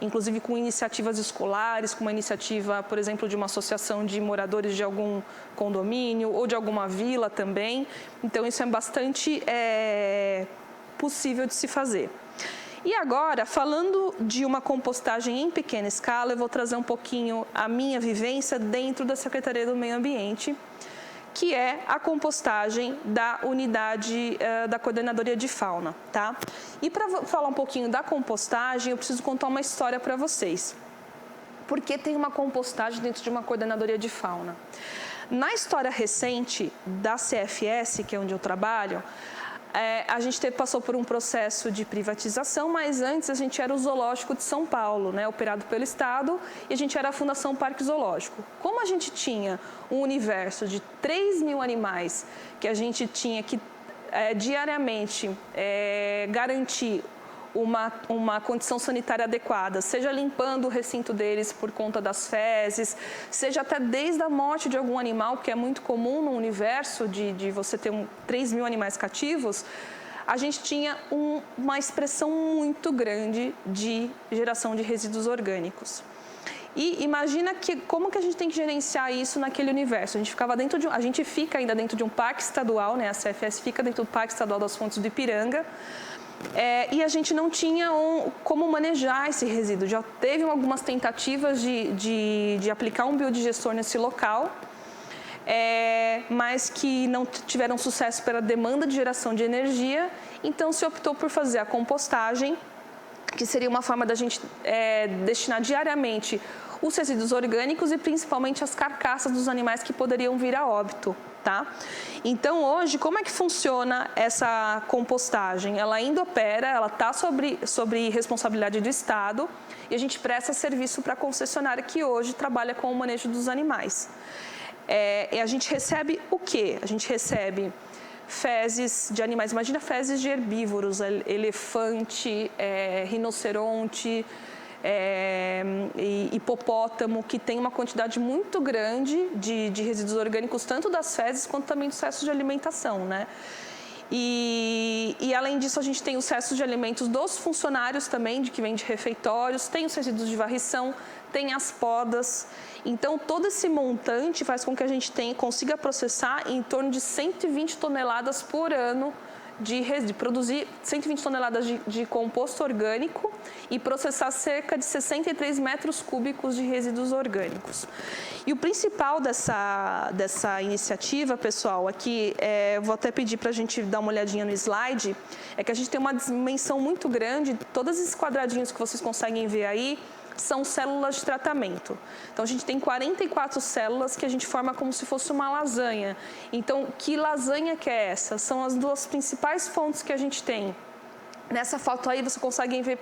inclusive com iniciativas escolares, com uma iniciativa, por exemplo, de uma associação de moradores de algum condomínio ou de alguma vila também. Então, isso é bastante possível de se fazer. E agora, falando de uma compostagem em pequena escala, eu vou trazer um pouquinho a minha vivência dentro da Secretaria do Meio Ambiente, que é a compostagem da unidade da Coordenadoria de Fauna, tá? E para falar um pouquinho da compostagem, eu preciso contar uma história para vocês. Por que tem uma compostagem dentro de uma Coordenadoria de Fauna? Na história recente da CFS, que é onde eu trabalho, a gente passou por um processo de privatização, mas antes a gente era o Zoológico de São Paulo, né, operado pelo Estado, e a gente era a Fundação Parque Zoológico. Como a gente tinha um universo de 3.000 animais que a gente tinha que diariamente garantir uma condição sanitária adequada, seja limpando o recinto deles por conta das fezes, seja até desde a morte de algum animal, que é muito comum no universo de você ter 3.000 animais cativos, a gente tinha uma expressão muito grande de geração de resíduos orgânicos. E imagina como que a gente tem que gerenciar isso naquele universo. A gente fica ainda dentro de um parque estadual, né? A CFS fica dentro do Parque Estadual das Fontes do Ipiranga, e a gente não tinha como manejar esse resíduo. Já teve algumas tentativas de aplicar um biodigestor nesse local, mas que não tiveram sucesso pela demanda de geração de energia, então se optou por fazer a compostagem, que seria uma forma da gente destinar diariamente os resíduos orgânicos e principalmente as carcaças dos animais que poderiam vir a óbito. Tá? Então, hoje, como é que funciona essa compostagem? Ela ainda opera, ela está sobre responsabilidade do Estado e a gente presta serviço para a concessionária que hoje trabalha com o manejo dos animais. E a gente recebe o quê? A gente recebe fezes de animais, imagina fezes de herbívoros, elefante, rinoceronte, hipopótamo, que tem uma quantidade muito grande de resíduos orgânicos, tanto das fezes quanto também dos restos de alimentação, né? E além disso, a gente tem os restos de alimentos dos funcionários também, que vêm de refeitórios, tem os resíduos de varrição, tem as podas. Então, todo esse montante faz com que a gente consiga processar em torno de 120 toneladas por ano, de produzir 120 toneladas de composto orgânico e processar cerca de 63 metros cúbicos de resíduos orgânicos. E o principal dessa iniciativa, pessoal, aqui, vou até pedir para a gente dar uma olhadinha no slide, é que a gente tem uma dimensão muito grande, todos esses quadradinhos que vocês conseguem ver aí, são células de tratamento. Então, a gente tem 44 células que a gente forma como se fosse uma lasanha. Então, que lasanha que é essa? São as duas principais fontes que a gente tem. Nessa foto aí, você consegue ver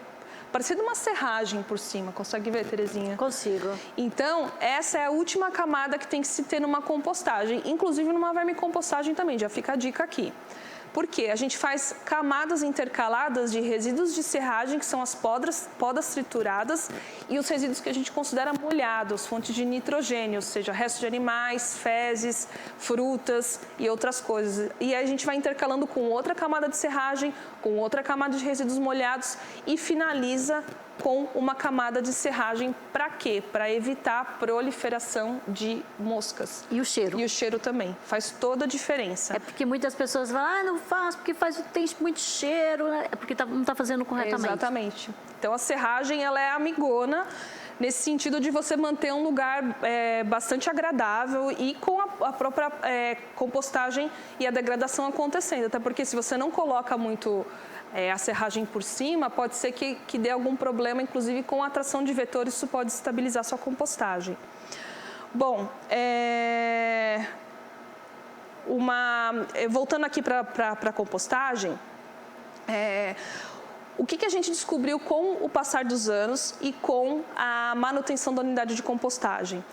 parecendo uma serragem por cima. Consegue ver, Terezinha?
Consigo.
Então, essa é a última camada que tem que se ter numa compostagem, inclusive numa vermicompostagem também, já fica a dica aqui. Porque a gente faz camadas intercaladas de resíduos de serragem, que são as podas trituradas, e os resíduos que a gente considera molhados, fontes de nitrogênio, ou seja, restos de animais, fezes, frutas e outras coisas. E aí a gente vai intercalando com outra camada de serragem, com outra camada de resíduos molhados e finaliza com uma camada de serragem. Para quê? Para evitar a proliferação de moscas.
E o cheiro?
E o cheiro também. Faz toda a diferença.
É porque muitas pessoas falam, não faço porque tem muito cheiro, né? É porque não está fazendo corretamente.
Exatamente. Então, a serragem, ela é amigona nesse sentido de você manter um lugar bastante agradável e com a própria compostagem e a degradação acontecendo. Até porque se você não coloca muito a serragem por cima, pode ser que dê algum problema, inclusive com a atração de vetores, isso pode estabilizar sua compostagem. Bom, voltando aqui para a compostagem, o que a gente descobriu com o passar dos anos e com a manutenção da unidade de compostagem?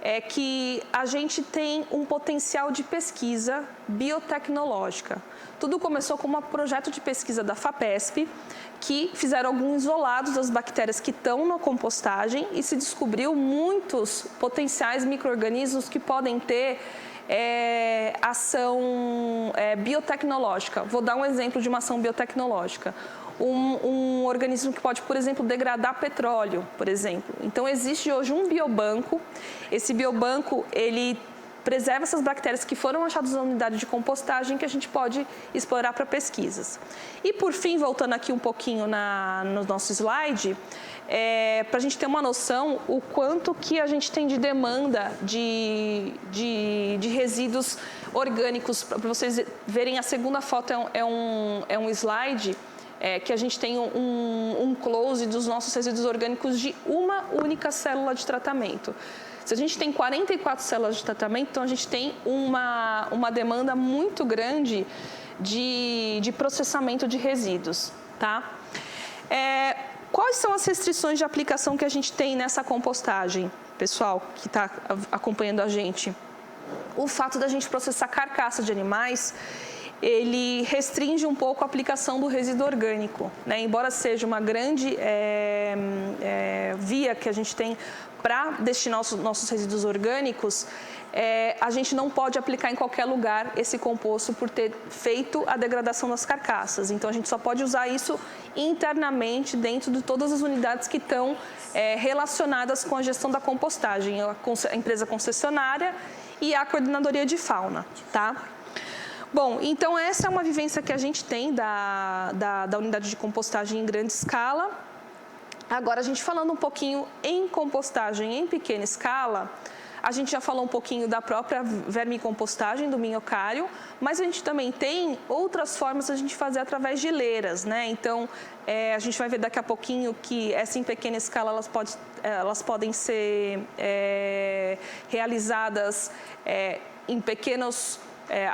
É que a gente tem um potencial de pesquisa biotecnológica. Tudo começou com um projeto de pesquisa da FAPESP, que fizeram alguns isolados das bactérias que estão na compostagem e se descobriu muitos potenciais micro-organismos que podem ter ação biotecnológica. Vou dar um exemplo de uma ação biotecnológica. Um organismo que pode, por exemplo, degradar petróleo, por exemplo. Então, existe hoje um biobanco. Esse biobanco, ele preserva essas bactérias que foram achadas na unidade de compostagem que a gente pode explorar para pesquisas. E, por fim, voltando aqui um pouquinho no nosso slide, para a gente ter uma noção o quanto que a gente tem de demanda de resíduos orgânicos. Para vocês verem, a segunda foto é um slide que a gente tem um close dos nossos resíduos orgânicos de uma única célula de tratamento. Se a gente tem 44 células de tratamento, então a gente tem uma demanda muito grande de processamento de resíduos, tá? Quais são as restrições de aplicação que a gente tem nessa compostagem, pessoal, que está acompanhando a gente? O fato da gente processar carcaça de animais, ele restringe um pouco a aplicação do resíduo orgânico, né? Embora seja uma grande via que a gente tem para destinar os nossos resíduos orgânicos, a gente não pode aplicar em qualquer lugar esse composto por ter feito a degradação das carcaças. Então, a gente só pode usar isso internamente dentro de todas as unidades que estão relacionadas com a gestão da compostagem, a empresa concessionária e a coordenadoria de fauna, tá? Bom, então essa é uma vivência que a gente tem da unidade de compostagem em grande escala. Agora, a gente falando um pouquinho em compostagem em pequena escala, a gente já falou um pouquinho da própria vermicompostagem do minhocário, mas a gente também tem outras formas de a gente fazer através de leiras, né? Então, a gente vai ver daqui a pouquinho que essa em pequena escala elas podem ser realizadas em pequenos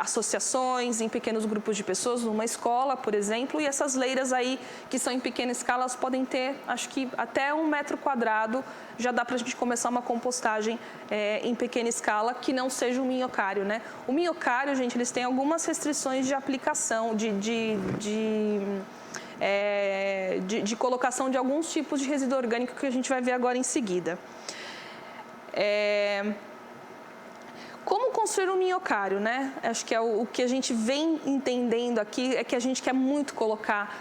associações, em pequenos grupos de pessoas, numa escola, por exemplo, e essas leiras aí, que são em pequena escala, elas podem ter, acho que até 1 metro quadrado, já dá para a gente começar uma compostagem em pequena escala, que não seja um minhocário, né? O minhocário, gente, eles têm algumas restrições de aplicação, de colocação de alguns tipos de resíduo orgânico que a gente vai ver agora em seguida. Como construir um minhocário, né? Acho que o que a gente vem entendendo aqui é que a gente quer muito colocar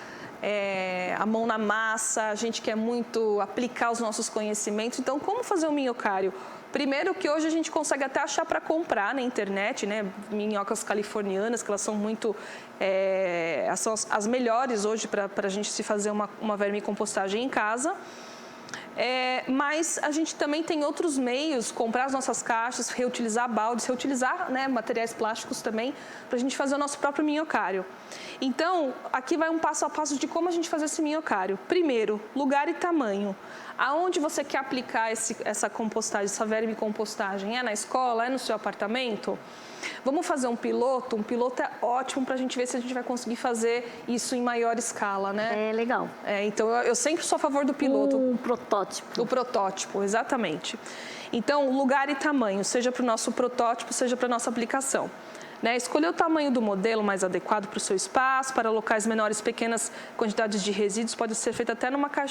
a mão na massa, a gente quer muito aplicar os nossos conhecimentos. Então, como fazer um minhocário? Primeiro que hoje a gente consegue até achar para comprar na internet, né? Minhocas californianas, que elas são muito... são as melhores hoje para a gente se fazer uma vermicompostagem em casa. Mas a gente também tem outros meios, comprar as nossas caixas, reutilizar baldes, reutilizar, né, materiais plásticos também, para a gente fazer o nosso próprio minhocário. Então, aqui vai um passo a passo de como a gente fazer esse minhocário. Primeiro, lugar e tamanho. Aonde você quer aplicar essa compostagem, essa vermicompostagem? É na escola? É no seu apartamento? Vamos fazer um piloto? Um piloto é ótimo para a gente ver se a gente vai conseguir fazer isso em maior escala, né?
É legal.
Então, eu sempre sou a favor do piloto.
Um protótipo.
O protótipo, exatamente. Então, lugar e tamanho, seja para o nosso protótipo, seja para a nossa aplicação. Né? Escolher o tamanho do modelo mais adequado para o seu espaço, para locais menores, pequenas quantidades de resíduos, pode ser feito até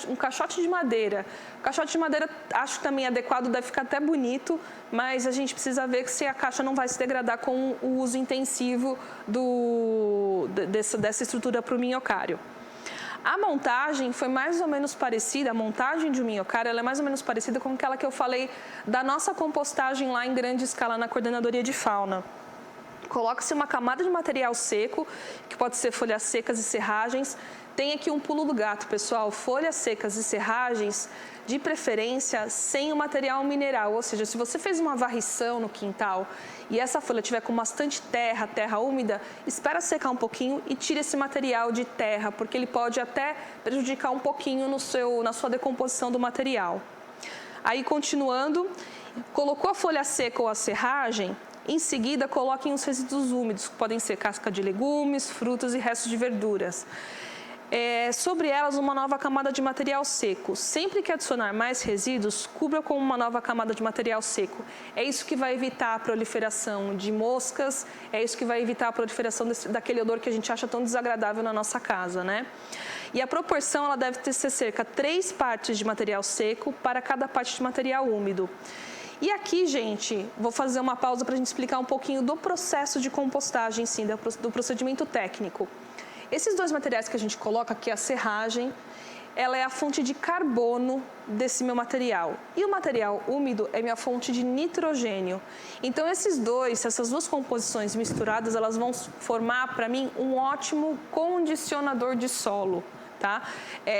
um caixote de madeira. O caixote de madeira, acho também adequado, deve ficar até bonito, mas a gente precisa ver se a caixa não vai se degradar com o uso intensivo dessa estrutura para o minhocário. A montagem foi mais ou menos parecida, a montagem de um minhocário ela é mais ou menos parecida com aquela que eu falei da nossa compostagem lá em grande escala na coordenadoria de fauna. Coloca-se uma camada de material seco, que pode ser folhas secas e serragens. Tem aqui um pulo do gato, pessoal. Folhas secas e serragens, de preferência, sem o material mineral. Ou seja, se você fez uma varrição no quintal e essa folha tiver com bastante terra úmida, espera secar um pouquinho e tira esse material de terra, porque ele pode até prejudicar um pouquinho na sua decomposição do material. Aí, continuando, colocou a folha seca ou a serragem, em seguida, coloquem os resíduos úmidos, que podem ser casca de legumes, frutas e restos de verduras. Sobre elas, uma nova camada de material seco. Sempre que adicionar mais resíduos, cubra com uma nova camada de material seco. É isso que vai evitar a proliferação de moscas, é isso que vai evitar a proliferação daquele odor que a gente acha tão desagradável na nossa casa, né? E a proporção ela deve ser cerca de 3 partes de material seco para cada parte de material úmido. E aqui, gente, vou fazer uma pausa para a gente explicar um pouquinho do processo de compostagem, sim, do procedimento técnico. Esses 2 materiais que a gente coloca aqui, a serragem, ela é a fonte de carbono desse meu material. E o material úmido é minha fonte de nitrogênio. Então, essas 2 composições misturadas, elas vão formar, para mim, um ótimo condicionador de solo. Tá?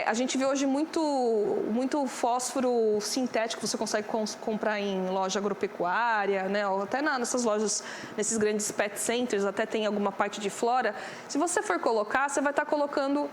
A gente vê hoje muito fósforo sintético, você consegue comprar em loja agropecuária, né? Ou até nessas lojas, nesses grandes pet centers, até tem alguma parte de flora. Se você for colocar, você vai estar colocando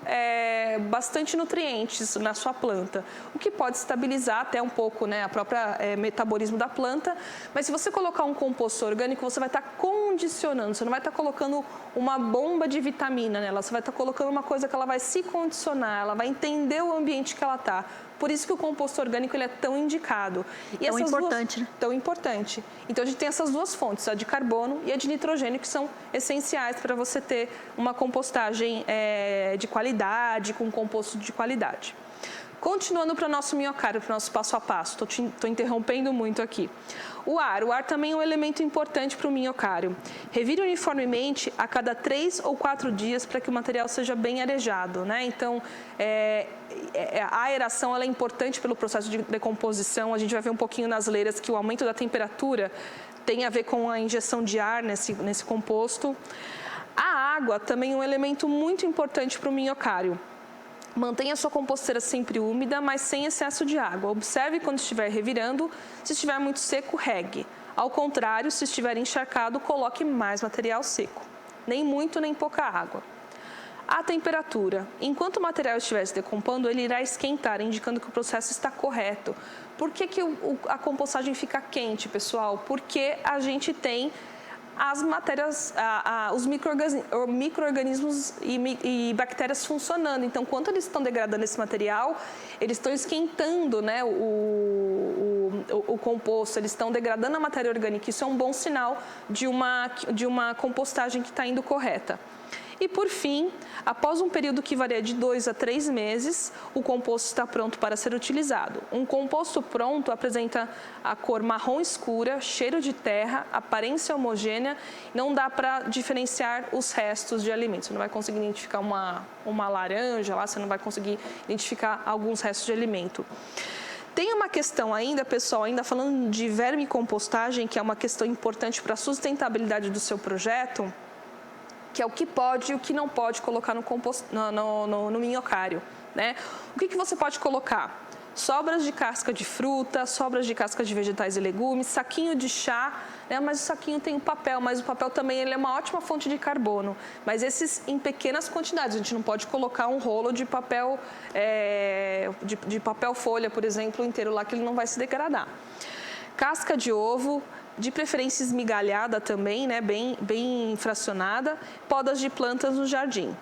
bastante nutrientes na sua planta, o que pode estabilizar até um pouco, né, a própria metabolismo da planta. Mas se você colocar um composto orgânico, você vai estar condicionando, você não vai estar colocando uma bomba de vitamina nela, você vai estar colocando uma coisa que ela vai se condicionar, ela vai entender o ambiente que ela está. Por isso que o composto orgânico ele é tão indicado.
E tão importante, né?
Tão importante. Então, a gente tem essas duas fontes, a de carbono e a de nitrogênio, que são essenciais para você ter uma compostagem de qualidade, com um composto de qualidade. Continuando para o nosso minhocário, para o nosso passo a passo, estou interrompendo muito aqui. O ar também é um elemento importante para o minhocário. Revire uniformemente a cada 3 ou 4 dias para que o material seja bem arejado, né? Então, a aeração ela é importante pelo processo de decomposição. A gente vai ver um pouquinho nas leiras que o aumento da temperatura tem a ver com a injeção de ar nesse composto. A água também é um elemento muito importante para o minhocário. Mantenha a sua composteira sempre úmida, mas sem excesso de água. Observe quando estiver revirando. Se estiver muito seco, regue. Ao contrário, se estiver encharcado, coloque mais material seco. Nem muito, nem pouca água. A temperatura. Enquanto o material estiver se decompondo, ele irá esquentar, indicando que o processo está correto. Por que a compostagem fica quente, pessoal? Porque a gente tem as matérias, os micro-organismos e bactérias funcionando. Então, quando eles estão degradando esse material, eles estão esquentando, né, o composto, eles estão degradando a matéria orgânica. Isso é um bom sinal de uma compostagem que está indo correta. E, por fim, após um período que varia de 2 a 3 meses, o composto está pronto para ser utilizado. Um composto pronto apresenta a cor marrom escura, cheiro de terra, aparência homogênea, não dá para diferenciar os restos de alimentos. Você não vai conseguir identificar uma laranja lá, você não vai conseguir identificar alguns restos de alimento. Tem uma questão ainda, pessoal, ainda falando de vermicompostagem, que é uma questão importante para a sustentabilidade do seu projeto, que é o que pode e o que não pode colocar no minhocário, né? O que você pode colocar? Sobras de casca de fruta, sobras de casca de vegetais e legumes, saquinho de chá, né? Mas o saquinho tem o papel, mas o papel também ele é uma ótima fonte de carbono. Mas esses em pequenas quantidades, a gente não pode colocar um rolo de papel, de papel folha, por exemplo, inteiro lá, que ele não vai se degradar. Casca de ovo, de preferência esmigalhada também, né, bem fracionada, podas de plantas no jardim.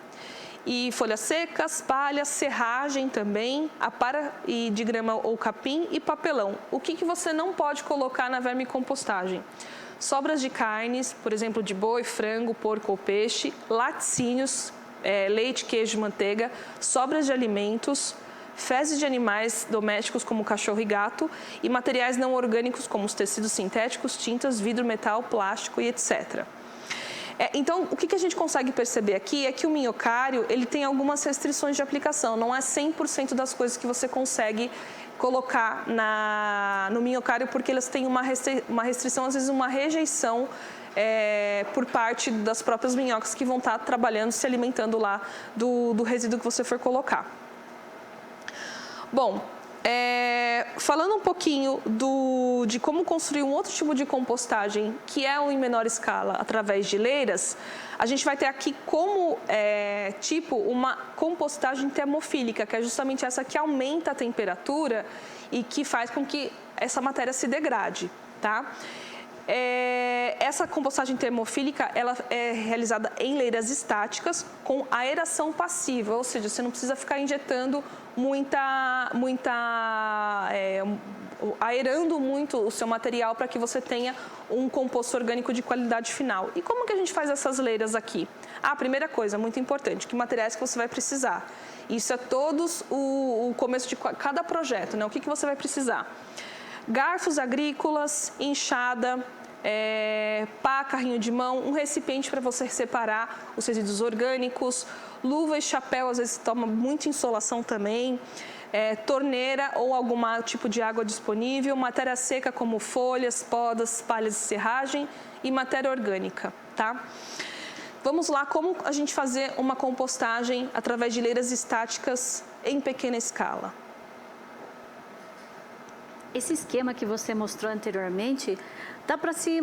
E folhas secas, palha, serragem também, apara de grama ou capim e papelão. O que você não pode colocar na vermicompostagem? Sobras de carnes, por exemplo, de boi, frango, porco ou peixe, laticínios, leite, queijo, manteiga, sobras de alimentos, fezes de animais domésticos como cachorro e gato e materiais não orgânicos como os tecidos sintéticos, tintas, vidro, metal, plástico e etc. Então, o que a gente consegue perceber aqui é que o minhocário ele tem algumas restrições de aplicação, não é 100% das coisas que você consegue colocar no minhocário, porque elas têm uma restrição, às vezes uma rejeição por parte das próprias minhocas que vão estar trabalhando, se alimentando lá do resíduo que você for colocar. Bom, falando um pouquinho de como construir um outro tipo de compostagem, que é em menor escala, através de leiras, a gente vai ter aqui como tipo uma compostagem termofílica, que é justamente essa que aumenta a temperatura e que faz com que essa matéria se degrade, tá? Essa compostagem termofílica ela é realizada em leiras estáticas com aeração passiva, ou seja, você não precisa ficar injetando aerando muito o seu material para que você tenha um composto orgânico de qualidade final. E como que a gente faz essas leiras aqui? A primeira coisa, muito importante, que materiais que você vai precisar. Isso é todos o começo de cada projeto, né? O que você vai precisar? Garfos agrícolas, enxada, pá, carrinho de mão, um recipiente para você separar os resíduos orgânicos, luva e chapéu, às vezes toma muita insolação também, torneira ou algum tipo de água disponível, matéria seca como folhas, podas, palhas de serragem e matéria orgânica, tá? vamos lá, como a gente fazer uma compostagem através de leiras estáticas em pequena escala.
Esse esquema que você mostrou anteriormente, dá para se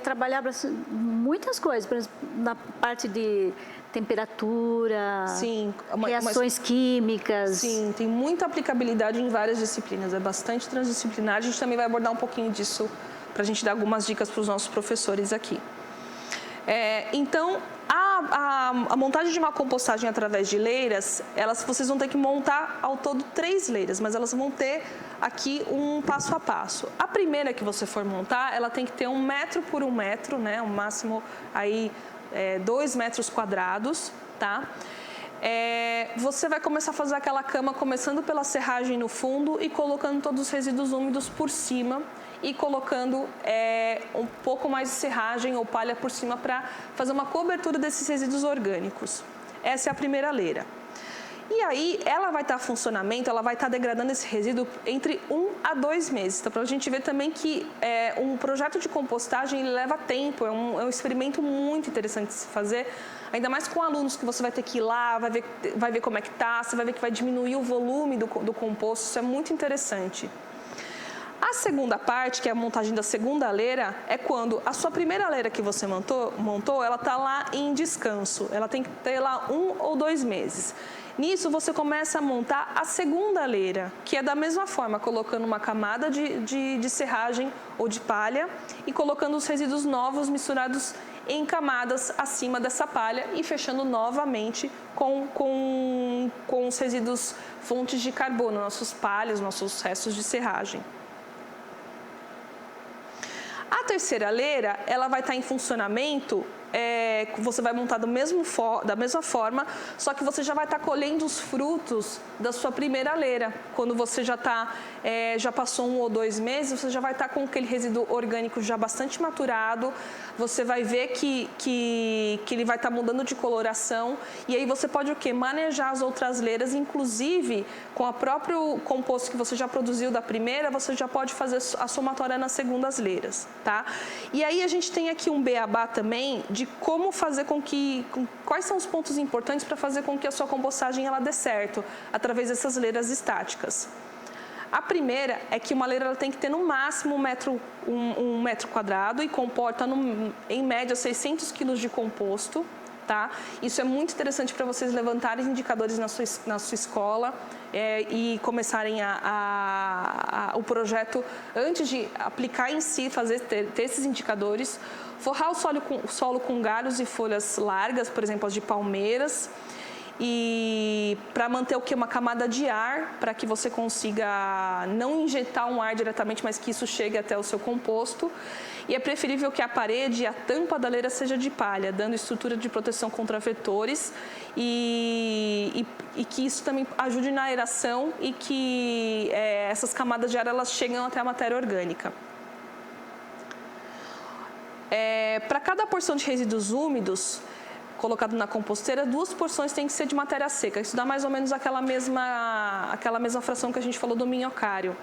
trabalhar muitas coisas, por exemplo, na parte de temperatura,
sim,
reações químicas.
Sim, tem muita aplicabilidade em várias disciplinas, é bastante transdisciplinar. A gente também vai abordar um pouquinho disso para a gente dar algumas dicas para os nossos professores aqui. Então, a montagem de uma compostagem através de leiras, vocês vão ter que montar ao todo 3 leiras, mas elas vão ter aqui um passo a passo. A primeira que você for montar, ela tem que ter 1 metro por 1 metro, né? O máximo aí 2 metros quadrados, tá? Você vai começar a fazer aquela cama começando pela serragem no fundo e colocando todos os resíduos úmidos por cima e colocando um pouco mais de serragem ou palha por cima para fazer uma cobertura desses resíduos orgânicos. Essa é a primeira leira. E aí, ela vai estar em funcionamento, ela vai estar degradando esse resíduo entre 1 a 2 meses. Então, para a gente ver também que um projeto de compostagem ele leva tempo, é um experimento muito interessante de se fazer, ainda mais com alunos que você vai ter que ir lá, vai ver como é que está, você vai ver que vai diminuir o volume do composto, isso é muito interessante. A segunda parte, que é a montagem da segunda leira, é quando a sua primeira leira que você montou, ela está lá em descanso. Ela tem que ter lá 1 ou 2 meses. Nisso, você começa a montar a segunda leira, que é da mesma forma, colocando uma camada de serragem ou de palha e colocando os resíduos novos misturados em camadas acima dessa palha e fechando novamente com os resíduos fontes de carbono, nossos palhas, nossos restos de serragem. A terceira leira, ela vai estar em funcionamento, você vai montar da mesma forma, só que você já vai estar colhendo os frutos da sua primeira leira. Quando você já passou 1 ou 2 meses, você já vai estar com aquele resíduo orgânico já bastante maturado, você vai ver que ele vai estar mudando de coloração, e aí você pode o quê? Manejar as outras leiras, inclusive com o próprio composto que você já produziu da primeira, você já pode fazer a somatória nas segundas leiras, tá? E aí a gente tem aqui um beabá também de como fazer quais são os pontos importantes para fazer com que a sua compostagem ela dê certo, através dessas leiras estáticas. A primeira é que uma leira ela tem que ter no máximo 1 metro quadrado e comporta em média 600 quilos de composto, tá? Isso é muito interessante para vocês levantarem indicadores na sua escola e começarem o projeto antes de aplicar em si, ter esses indicadores. Forrar o solo com galhos e folhas largas, por exemplo, as de palmeiras, e para manter uma camada de ar, para que você consiga não injetar um ar diretamente, mas que isso chegue até o seu composto. E é preferível que a parede e a tampa da leira seja de palha, dando estrutura de proteção contra vetores e que isso também ajude na aeração e que essas camadas de ar elas chegam até a matéria orgânica. Para cada porção de resíduos úmidos colocado na composteira, 2 porções têm que ser de matéria seca. Isso dá mais ou menos aquela mesma fração que a gente falou do minhocário.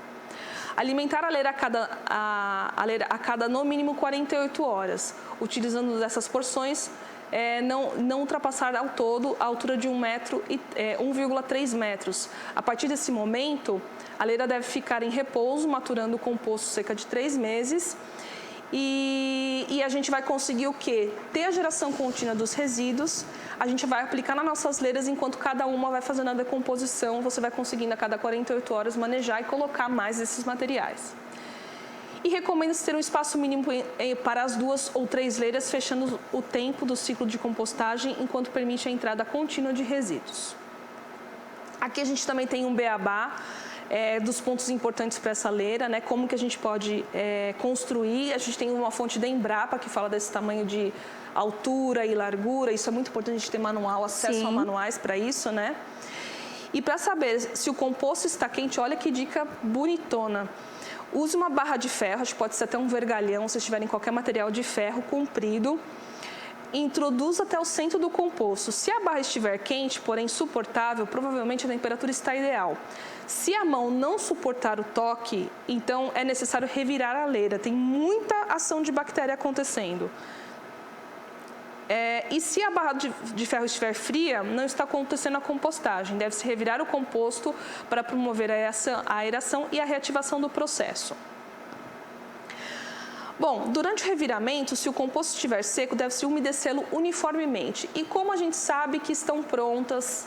Alimentar a leira a cada no mínimo 48 horas, utilizando dessas porções, não ultrapassar ao todo a altura de 1,3 metros. A partir desse momento, a leira deve ficar em repouso, maturando o composto cerca de 3 meses. E a gente vai conseguir o quê? Ter a geração contínua dos resíduos, a gente vai aplicar nas nossas leiras enquanto cada uma vai fazendo a decomposição, você vai conseguindo a cada 48 horas manejar e colocar mais desses materiais. E recomenda-se ter um espaço mínimo para as 2 ou 3 leiras, fechando o tempo do ciclo de compostagem, enquanto permite a entrada contínua de resíduos. Aqui a gente também tem um beabá, dos pontos importantes para essa leira, né? Como que a gente pode construir. A gente tem uma fonte da Embrapa que fala desse tamanho de altura e largura. Isso é muito importante a gente ter manual, acesso a manuais para isso, né? E para saber se o composto está quente, olha que dica bonitona. Use uma barra de ferro, acho que pode ser até um vergalhão, se tiverem qualquer material de ferro comprido. Introduza até o centro do composto. Se a barra estiver quente, porém suportável, provavelmente a temperatura está ideal. Se a mão não suportar o toque, então é necessário revirar a leira. Tem muita ação de bactéria acontecendo. E se a barra de ferro estiver fria, não está acontecendo a compostagem. Deve-se revirar o composto para promover a aeração e a reativação do processo. Bom, durante o reviramento, se o composto estiver seco, deve-se umedecê-lo uniformemente. E como a gente sabe que estão prontas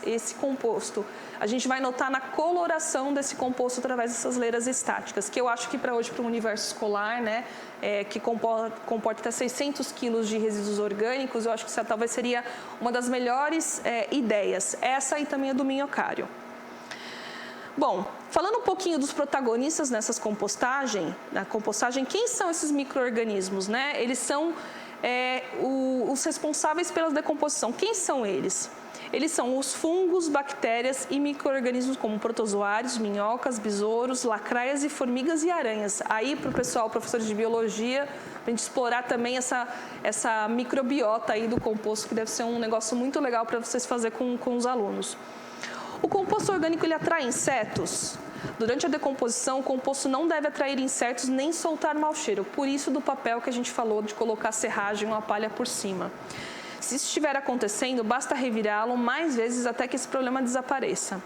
esse composto? A gente vai notar na coloração desse composto através dessas leiras estáticas, que eu acho que para hoje, para o universo escolar, né, que comporta até 600 quilos de resíduos orgânicos, eu acho que essa talvez seria uma das melhores ideias. Essa e também a do minhocário. Bom, falando um pouquinho dos protagonistas na compostagem, quem são esses micro-organismos, né? Eles são os responsáveis pela decomposição. Quem são eles? Eles são os fungos, bactérias e micro-organismos como protozoários, minhocas, besouros, lacraias e formigas e aranhas. Aí, para o pessoal, professores de biologia, para a gente explorar também essa microbiota aí do composto, que deve ser um negócio muito legal para vocês fazerem com os alunos. O composto orgânico, ele atrai insetos. Durante a decomposição, o composto não deve atrair insetos nem soltar mau cheiro. Por isso, do papel que a gente falou de colocar serragem ou uma palha por cima. Se isso estiver acontecendo, basta revirá-lo mais vezes até que esse problema desapareça.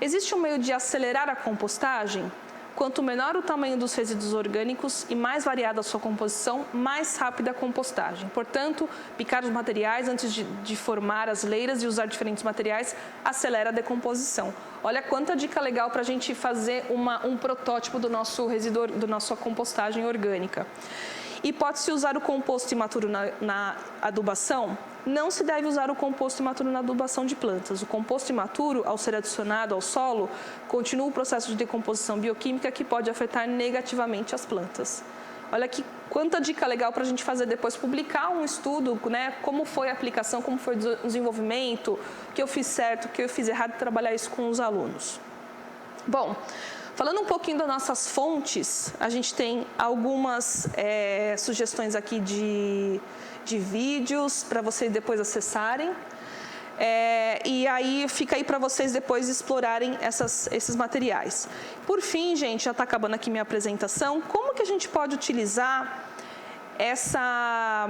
Existe um meio de acelerar a compostagem? Quanto menor o tamanho dos resíduos orgânicos e mais variada a sua composição, mais rápida a compostagem. Portanto, picar os materiais antes de formar as leiras e usar diferentes materiais acelera a decomposição. Olha quanta dica legal para a gente fazer um protótipo do nosso resíduo, da nossa compostagem orgânica. E pode-se usar o composto imaturo na adubação? Não se deve usar o composto imaturo na adubação de plantas. O composto imaturo, ao ser adicionado ao solo, continua o processo de decomposição bioquímica que pode afetar negativamente as plantas. Olha que quanta dica legal para a gente fazer depois, publicar um estudo, né? Como foi a aplicação, como foi o desenvolvimento, o que eu fiz certo, o que eu fiz errado, e trabalhar isso com os alunos. Bom, falando um pouquinho das nossas fontes, a gente tem algumas sugestões aqui de vídeos para vocês depois acessarem. E aí fica aí para vocês depois explorarem esses materiais. Por fim, gente, já está acabando aqui minha apresentação. Como que a gente pode utilizar essa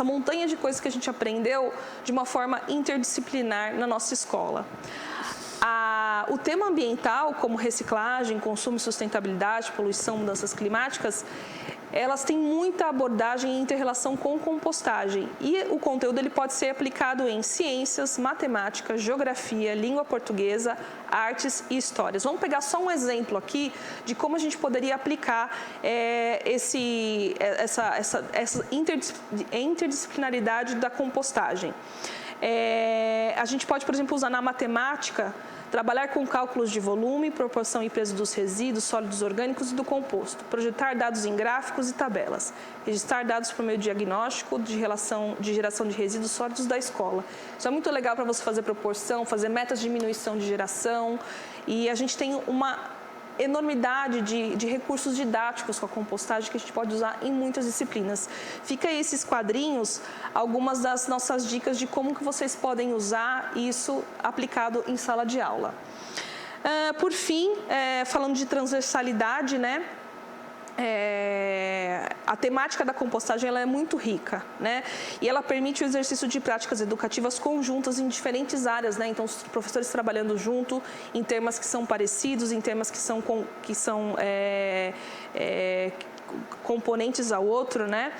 montanha de coisas que a gente aprendeu de uma forma interdisciplinar na nossa escola? O tema ambiental, como reciclagem, consumo e sustentabilidade, poluição, mudanças climáticas, elas têm muita abordagem e inter-relação com compostagem. E o conteúdo ele pode ser aplicado em ciências, matemática, geografia, língua portuguesa, artes e histórias. Vamos pegar só um exemplo aqui de como a gente poderia aplicar essa interdisciplinaridade da compostagem. A gente pode, por exemplo, usar na matemática, trabalhar com cálculos de volume, proporção e peso dos resíduos sólidos orgânicos e do composto, projetar dados em gráficos e tabelas, registrar dados por meio de diagnóstico de geração de resíduos sólidos da escola. Isso é muito legal para você fazer proporção, fazer metas de diminuição de geração, e a gente tem uma enormidade de recursos didáticos com a compostagem que a gente pode usar em muitas disciplinas. Fica aí esses quadrinhos, algumas das nossas dicas de como que vocês podem usar isso aplicado em sala de aula. Por fim, falando de transversalidade, né? A temática da compostagem ela é muito rica, né? E ela permite o exercício de práticas educativas conjuntas em diferentes áreas, né? Então, os professores trabalhando junto em temas que são parecidos, em temas que são componentes ao outro, né?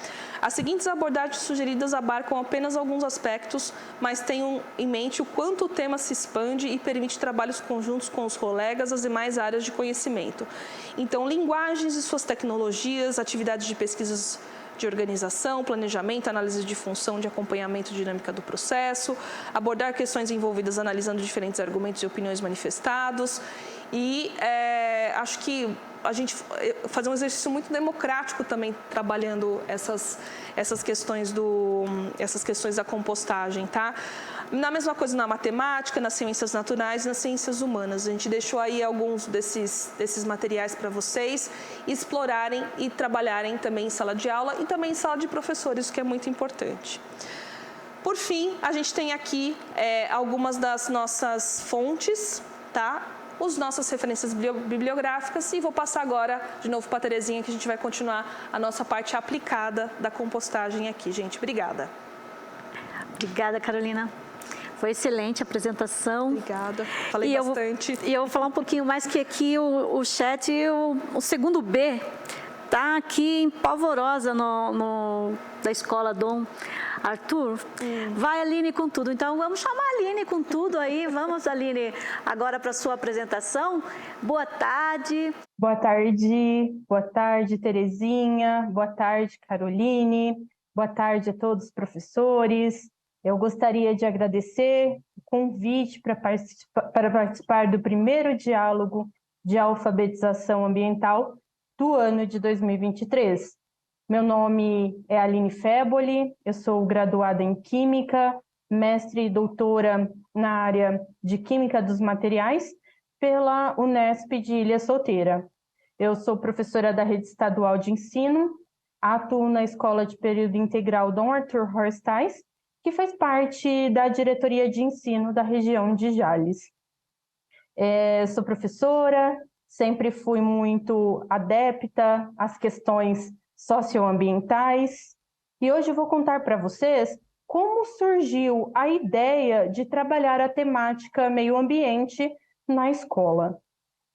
As seguintes abordagens sugeridas abarcam apenas alguns aspectos, mas tenham em mente o quanto o tema se expande e permite trabalhos conjuntos com os colegas das demais áreas de conhecimento. Então, linguagens e suas tecnologias, atividades de pesquisas de organização, planejamento, análise de função, de acompanhamento dinâmica do processo, abordar questões envolvidas analisando diferentes argumentos e opiniões manifestados. E acho que a gente fazer um exercício muito democrático também trabalhando essas questões da compostagem, tá? Na mesma coisa na matemática, nas ciências naturais e nas ciências humanas. A gente deixou aí alguns desses materiais para vocês explorarem e trabalharem também em sala de aula e também em sala de professores, o que é muito importante. Por fim, a gente tem aqui algumas das nossas fontes, tá? as nossas referências bibliográficas e vou passar agora de novo para a Terezinha, que a gente vai continuar a nossa parte aplicada da compostagem aqui, gente. Obrigada.
Obrigada, Carolina. Foi excelente a apresentação.
Obrigada, falei bastante.
E eu vou falar um pouquinho mais que aqui o chat, o segundo B, tá aqui em Polvorosa, da escola Dom Arthur. Vai, Aline, com tudo. Então, vamos chamar a Aline com tudo aí. Vamos, Aline, agora para a sua apresentação. Boa tarde.
Boa tarde, Terezinha. Boa tarde, Caroline. Boa tarde a todos os professores. Eu gostaria de agradecer o convite para participar do primeiro diálogo de alfabetização ambiental do ano de 2023. Meu nome é Aline Feboli, eu sou graduada em Química, mestre e doutora na área de Química dos Materiais pela Unesp de Ilha Solteira. Eu sou professora da Rede Estadual de Ensino, atuo na Escola de Período Integral Dom Arthur Horstais, que faz parte da diretoria de ensino da região de Jales. Sou professora, sempre fui muito adepta às questões socioambientais e hoje eu vou contar para vocês como surgiu a ideia de trabalhar a temática meio ambiente na escola.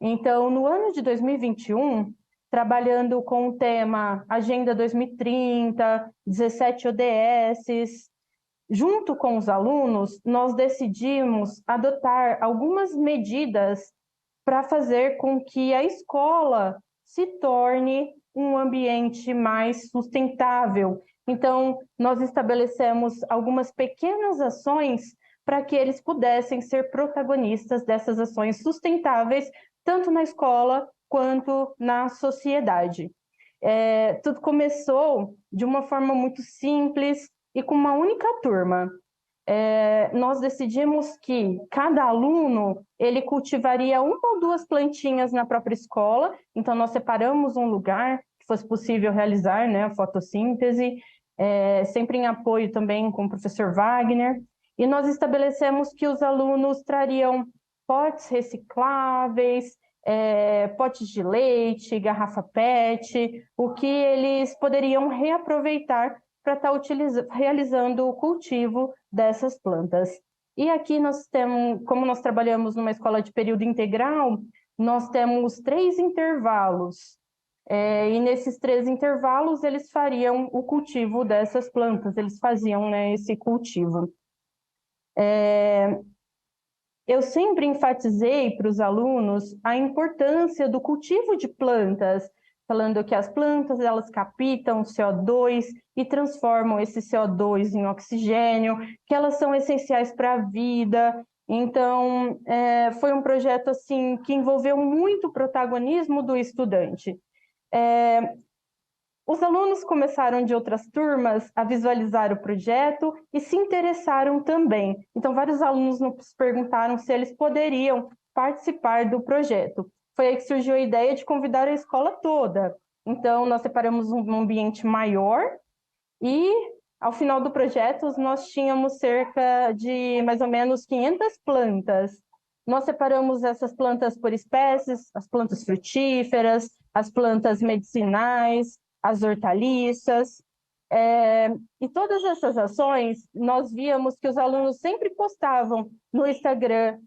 Então, no ano de 2021, trabalhando com o tema Agenda 2030, 17 ODS, junto com os alunos, nós decidimos adotar algumas medidas para fazer com que a escola se torne um ambiente mais sustentável. Então, nós estabelecemos algumas pequenas ações para que eles pudessem ser protagonistas dessas ações sustentáveis, tanto na escola quanto na sociedade. Tudo começou de uma forma muito simples e com uma única turma. Nós decidimos que cada aluno ele cultivaria uma ou duas plantinhas na própria escola, então nós separamos um lugar que fosse possível realizar, né, a fotossíntese, sempre em apoio também com o professor Wagner, e nós estabelecemos que os alunos trariam potes recicláveis, potes de leite, garrafa PET, o que eles poderiam reaproveitar para estar realizando o cultivo dessas plantas. E aqui nós temos, como nós trabalhamos numa escola de período integral, nós temos 3 intervalos. E nesses 3 intervalos eles fariam o cultivo dessas plantas, eles faziam, né, esse cultivo. Eu sempre enfatizei para os alunos a importância do cultivo de plantas, falando que as plantas elas captam CO2 e transformam esse CO2 em oxigênio, que elas são essenciais para a vida. Então, foi um projeto assim que envolveu muito o protagonismo do estudante. Os alunos começaram de outras turmas a visualizar o projeto e se interessaram também. Então, vários alunos nos perguntaram se eles poderiam participar do projeto. Foi aí que surgiu a ideia de convidar a escola toda. Então, nós separamos um ambiente maior e, ao final do projeto, nós tínhamos cerca de mais ou menos 500 plantas. Nós separamos essas plantas por espécies, as plantas frutíferas, as plantas medicinais, as hortaliças. E todas essas ações, nós víamos que os alunos sempre postavam no Instagram,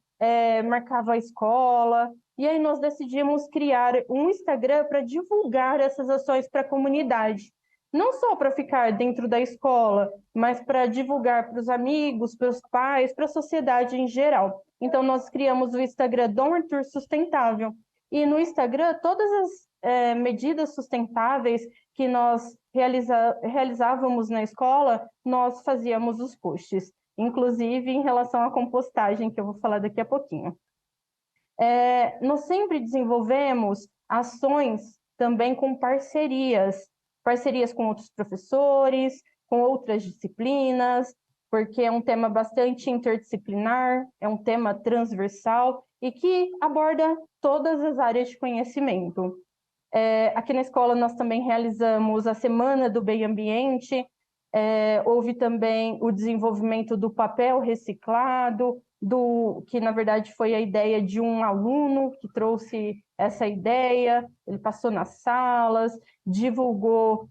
marcavam a escola, e aí nós decidimos criar um Instagram para divulgar essas ações para a comunidade. Não só para ficar dentro da escola, mas para divulgar para os amigos, para os pais, para a sociedade em geral. Então, nós criamos o Instagram Dom Arthur Sustentável. E no Instagram, todas as medidas sustentáveis que nós realizávamos na escola, nós fazíamos os posts. Inclusive em relação à compostagem, que eu vou falar daqui a pouquinho. Nós sempre desenvolvemos ações também com parcerias com outros professores, com outras disciplinas, porque é um tema bastante interdisciplinar, é um tema transversal e que aborda todas as áreas de conhecimento. Aqui na escola nós também realizamos a Semana do Meio Ambiente, Houve também o desenvolvimento do papel reciclado, que na verdade foi a ideia de um aluno que trouxe essa ideia, ele passou nas salas, divulgou,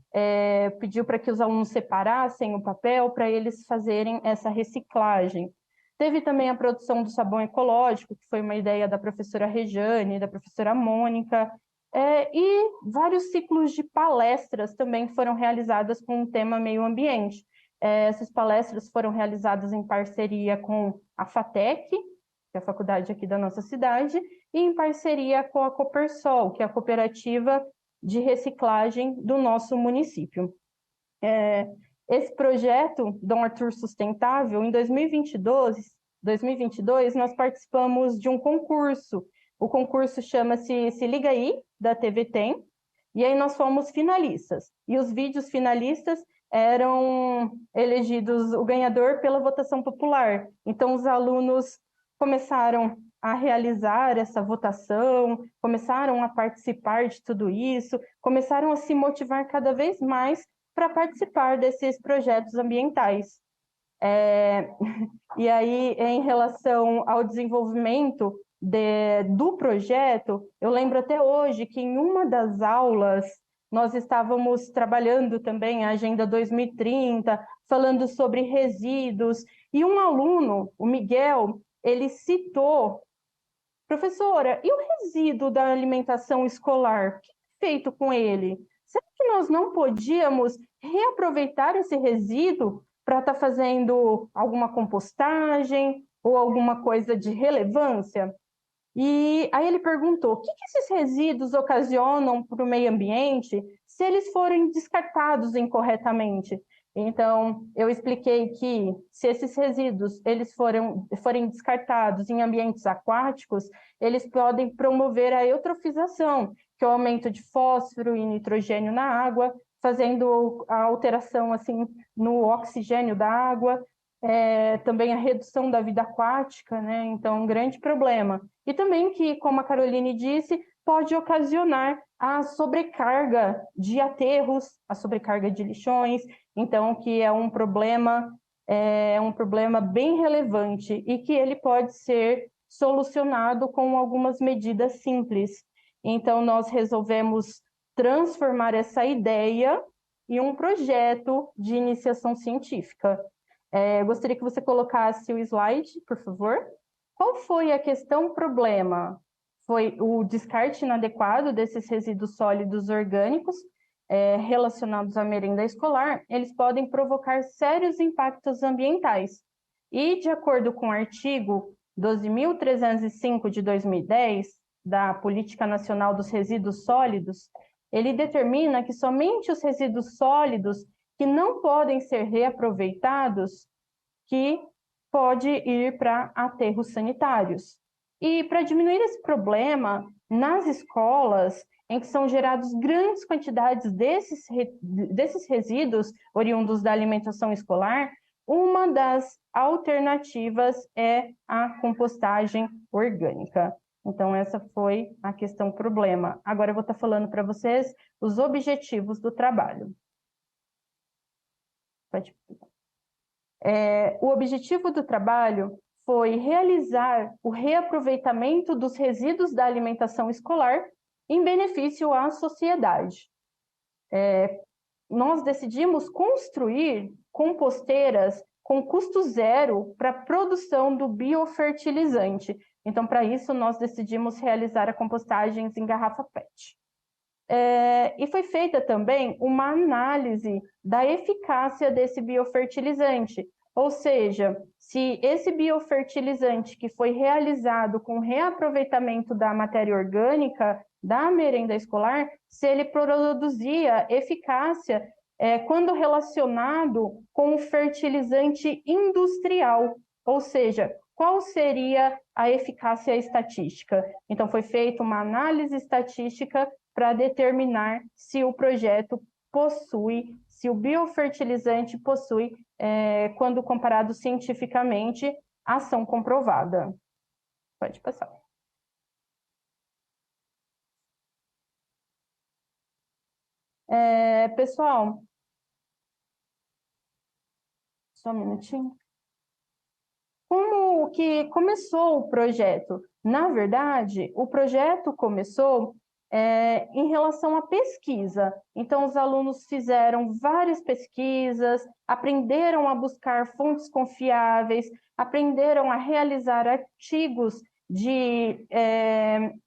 pediu para que os alunos separassem o papel para eles fazerem essa reciclagem. Teve também a produção do sabão ecológico, que foi uma ideia da professora Rejane, da professora Mônica, e vários ciclos de palestras também foram realizadas com o tema meio ambiente. Essas palestras foram realizadas em parceria com a FATEC, que é a faculdade aqui da nossa cidade, e em parceria com a Copersol, que é a cooperativa de reciclagem do nosso município. Esse projeto, Dom Arthur Sustentável, em 2022, nós participamos de um concurso. O concurso chama-se Se Liga Aí, da TV Tem, e aí nós fomos finalistas. E os vídeos finalistas eram elegidos o ganhador pela votação popular. Então, os alunos começaram a realizar essa votação, começaram a participar de tudo isso, começaram a se motivar cada vez mais para participar desses projetos ambientais. E aí, em relação ao desenvolvimento do projeto, eu lembro até hoje que em uma das aulas nós estávamos trabalhando também a Agenda 2030, falando sobre resíduos, e um aluno, o Miguel, ele citou: professora, e o resíduo da alimentação escolar? O que é feito com ele? Será que nós não podíamos reaproveitar esse resíduo para estar fazendo alguma compostagem ou alguma coisa de relevância? E aí ele perguntou: o que esses resíduos ocasionam para o meio ambiente se eles forem descartados incorretamente? Então, eu expliquei que se esses resíduos eles forem descartados em ambientes aquáticos, eles podem promover a eutrofização, que é o aumento de fósforo e nitrogênio na água, fazendo a alteração assim no oxigênio da água, também a redução da vida aquática, né? Então, um grande problema. E também que, como a Caroline disse, pode ocasionar a sobrecarga de aterros, a sobrecarga de lixões, então que é um problema bem relevante e que ele pode ser solucionado com algumas medidas simples. Então, nós resolvemos transformar essa ideia em um projeto de iniciação científica. Eu gostaria que você colocasse o slide, por favor. Qual foi a questão problema? Foi o descarte inadequado desses resíduos sólidos orgânicos relacionados à merenda escolar. Eles podem provocar sérios impactos ambientais. E, de acordo com o artigo 12.305 de 2010, da Política Nacional dos Resíduos Sólidos, ele determina que somente os resíduos sólidos que não podem ser reaproveitados, que pode ir para aterros sanitários. E para diminuir esse problema, nas escolas em que são geradas grandes quantidades desses resíduos oriundos da alimentação escolar, uma das alternativas é a compostagem orgânica. Então, essa foi a questão problema. Agora eu vou estar falando para vocês os objetivos do trabalho. O objetivo do trabalho foi realizar o reaproveitamento dos resíduos da alimentação escolar em benefício à sociedade. Nós decidimos construir composteiras com custo zero para a produção do biofertilizante. Então, para isso, nós decidimos realizar a compostagem em garrafa PET. E foi feita também uma análise da eficácia desse biofertilizante, ou seja, se esse biofertilizante que foi realizado com reaproveitamento da matéria orgânica da merenda escolar, se ele produzia eficácia quando relacionado com o fertilizante industrial, ou seja, qual seria a eficácia estatística? Então, foi feita uma análise estatística para determinar se o projeto possui, se o biofertilizante possui, quando comparado cientificamente, ação comprovada. Pode passar. Pessoal, Só um minutinho. Como que começou o projeto? Na verdade, o projeto começou em relação à pesquisa. Então, os alunos fizeram várias pesquisas, aprenderam a buscar fontes confiáveis, aprenderam a realizar artigos de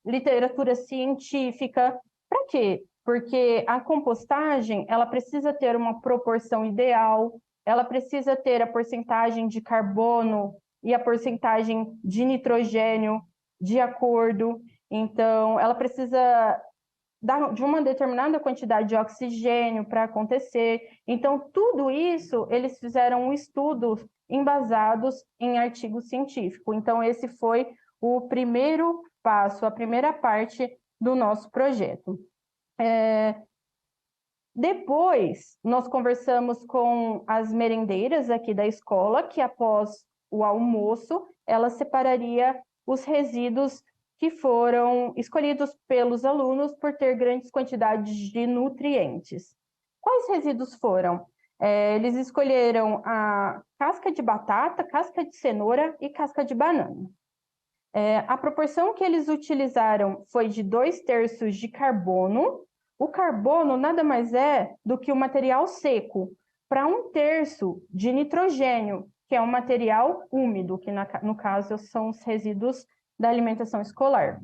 literatura científica. Para quê? Porque a compostagem, ela precisa ter uma proporção ideal, ela precisa ter a porcentagem de carbono e a porcentagem de nitrogênio de acordo. Então, ela precisa de uma determinada quantidade de oxigênio para acontecer. Então, tudo isso, eles fizeram estudos embasados em artigo científico. Então, esse foi o primeiro passo, a primeira parte do nosso projeto. Depois, nós conversamos com as merendeiras aqui da escola, que após o almoço, ela separaria os resíduos que foram escolhidos pelos alunos por ter grandes quantidades de nutrientes. Quais resíduos foram? Eles escolheram a casca de batata, casca de cenoura e casca de banana. A proporção que eles utilizaram foi de 2/3 de carbono. O carbono nada mais é do que o material seco, para 1/3 de nitrogênio, que é um material úmido, que no caso são os resíduos da alimentação escolar.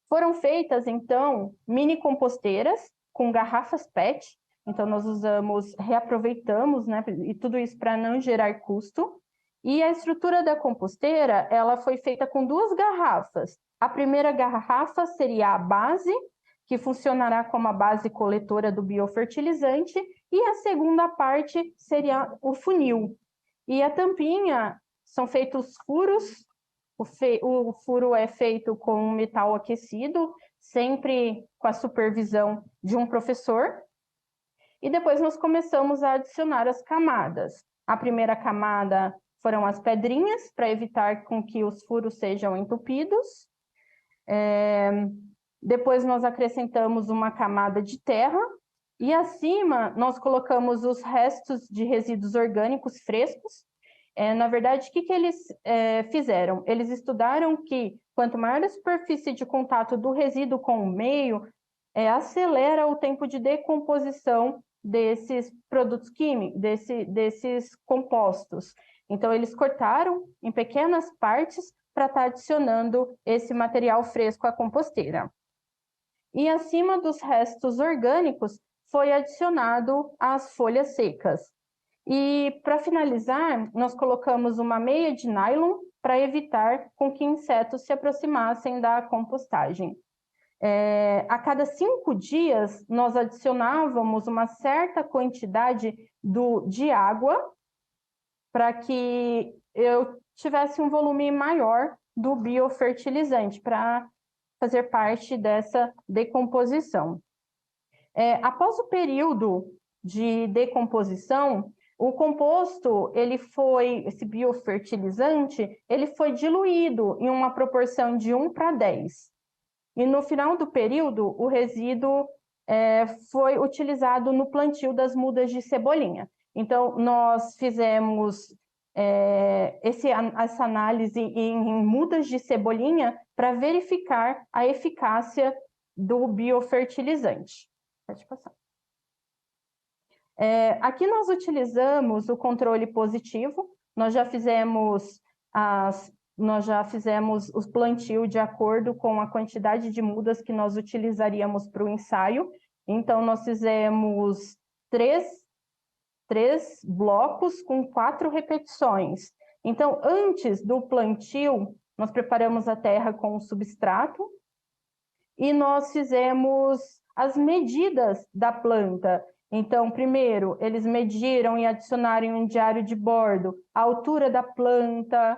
Foram feitas, então, mini composteiras com garrafas PET. Então, nós reaproveitamos, né, e tudo isso para não gerar custo. E a estrutura da composteira, ela foi feita com 2 garrafas. A primeira garrafa seria a base, que funcionará como a base coletora do biofertilizante, e a segunda parte seria o funil. E a tampinha, são feitos furos, o furo é feito com metal aquecido, sempre com a supervisão de um professor. E depois nós começamos a adicionar as camadas. A primeira camada foram as pedrinhas, para evitar com que os furos sejam entupidos. Depois nós acrescentamos uma camada de terra, e acima nós colocamos os restos de resíduos orgânicos frescos. Na verdade, o que eles fizeram? Eles estudaram que quanto maior a superfície de contato do resíduo com o meio, acelera o tempo de decomposição desses produtos químicos, desses compostos. Então, eles cortaram em pequenas partes para estar adicionando esse material fresco à composteira. E acima dos restos orgânicos foi adicionado as folhas secas. E para finalizar, nós colocamos uma meia de nylon para evitar com que insetos se aproximassem da compostagem. A cada 5 dias, nós adicionávamos uma certa quantidade de água para que eu tivesse um volume maior do biofertilizante, para fazer parte dessa decomposição. Após o período de decomposição, o composto, esse biofertilizante, ele foi diluído em uma proporção de 1/10. E no final do período, o resíduo foi utilizado no plantio das mudas de cebolinha. Então, nós fizemos essa análise em mudas de cebolinha para verificar a eficácia do biofertilizante. Pode passar. Aqui nós utilizamos o controle positivo. Nós já fizemos o plantio de acordo com a quantidade de mudas que nós utilizaríamos para o ensaio. Então, nós fizemos três blocos com 4 repetições. Então, antes do plantio, nós preparamos a terra com o substrato e nós fizemos as medidas da planta. Então, primeiro, eles mediram e adicionaram em um diário de bordo a altura da planta,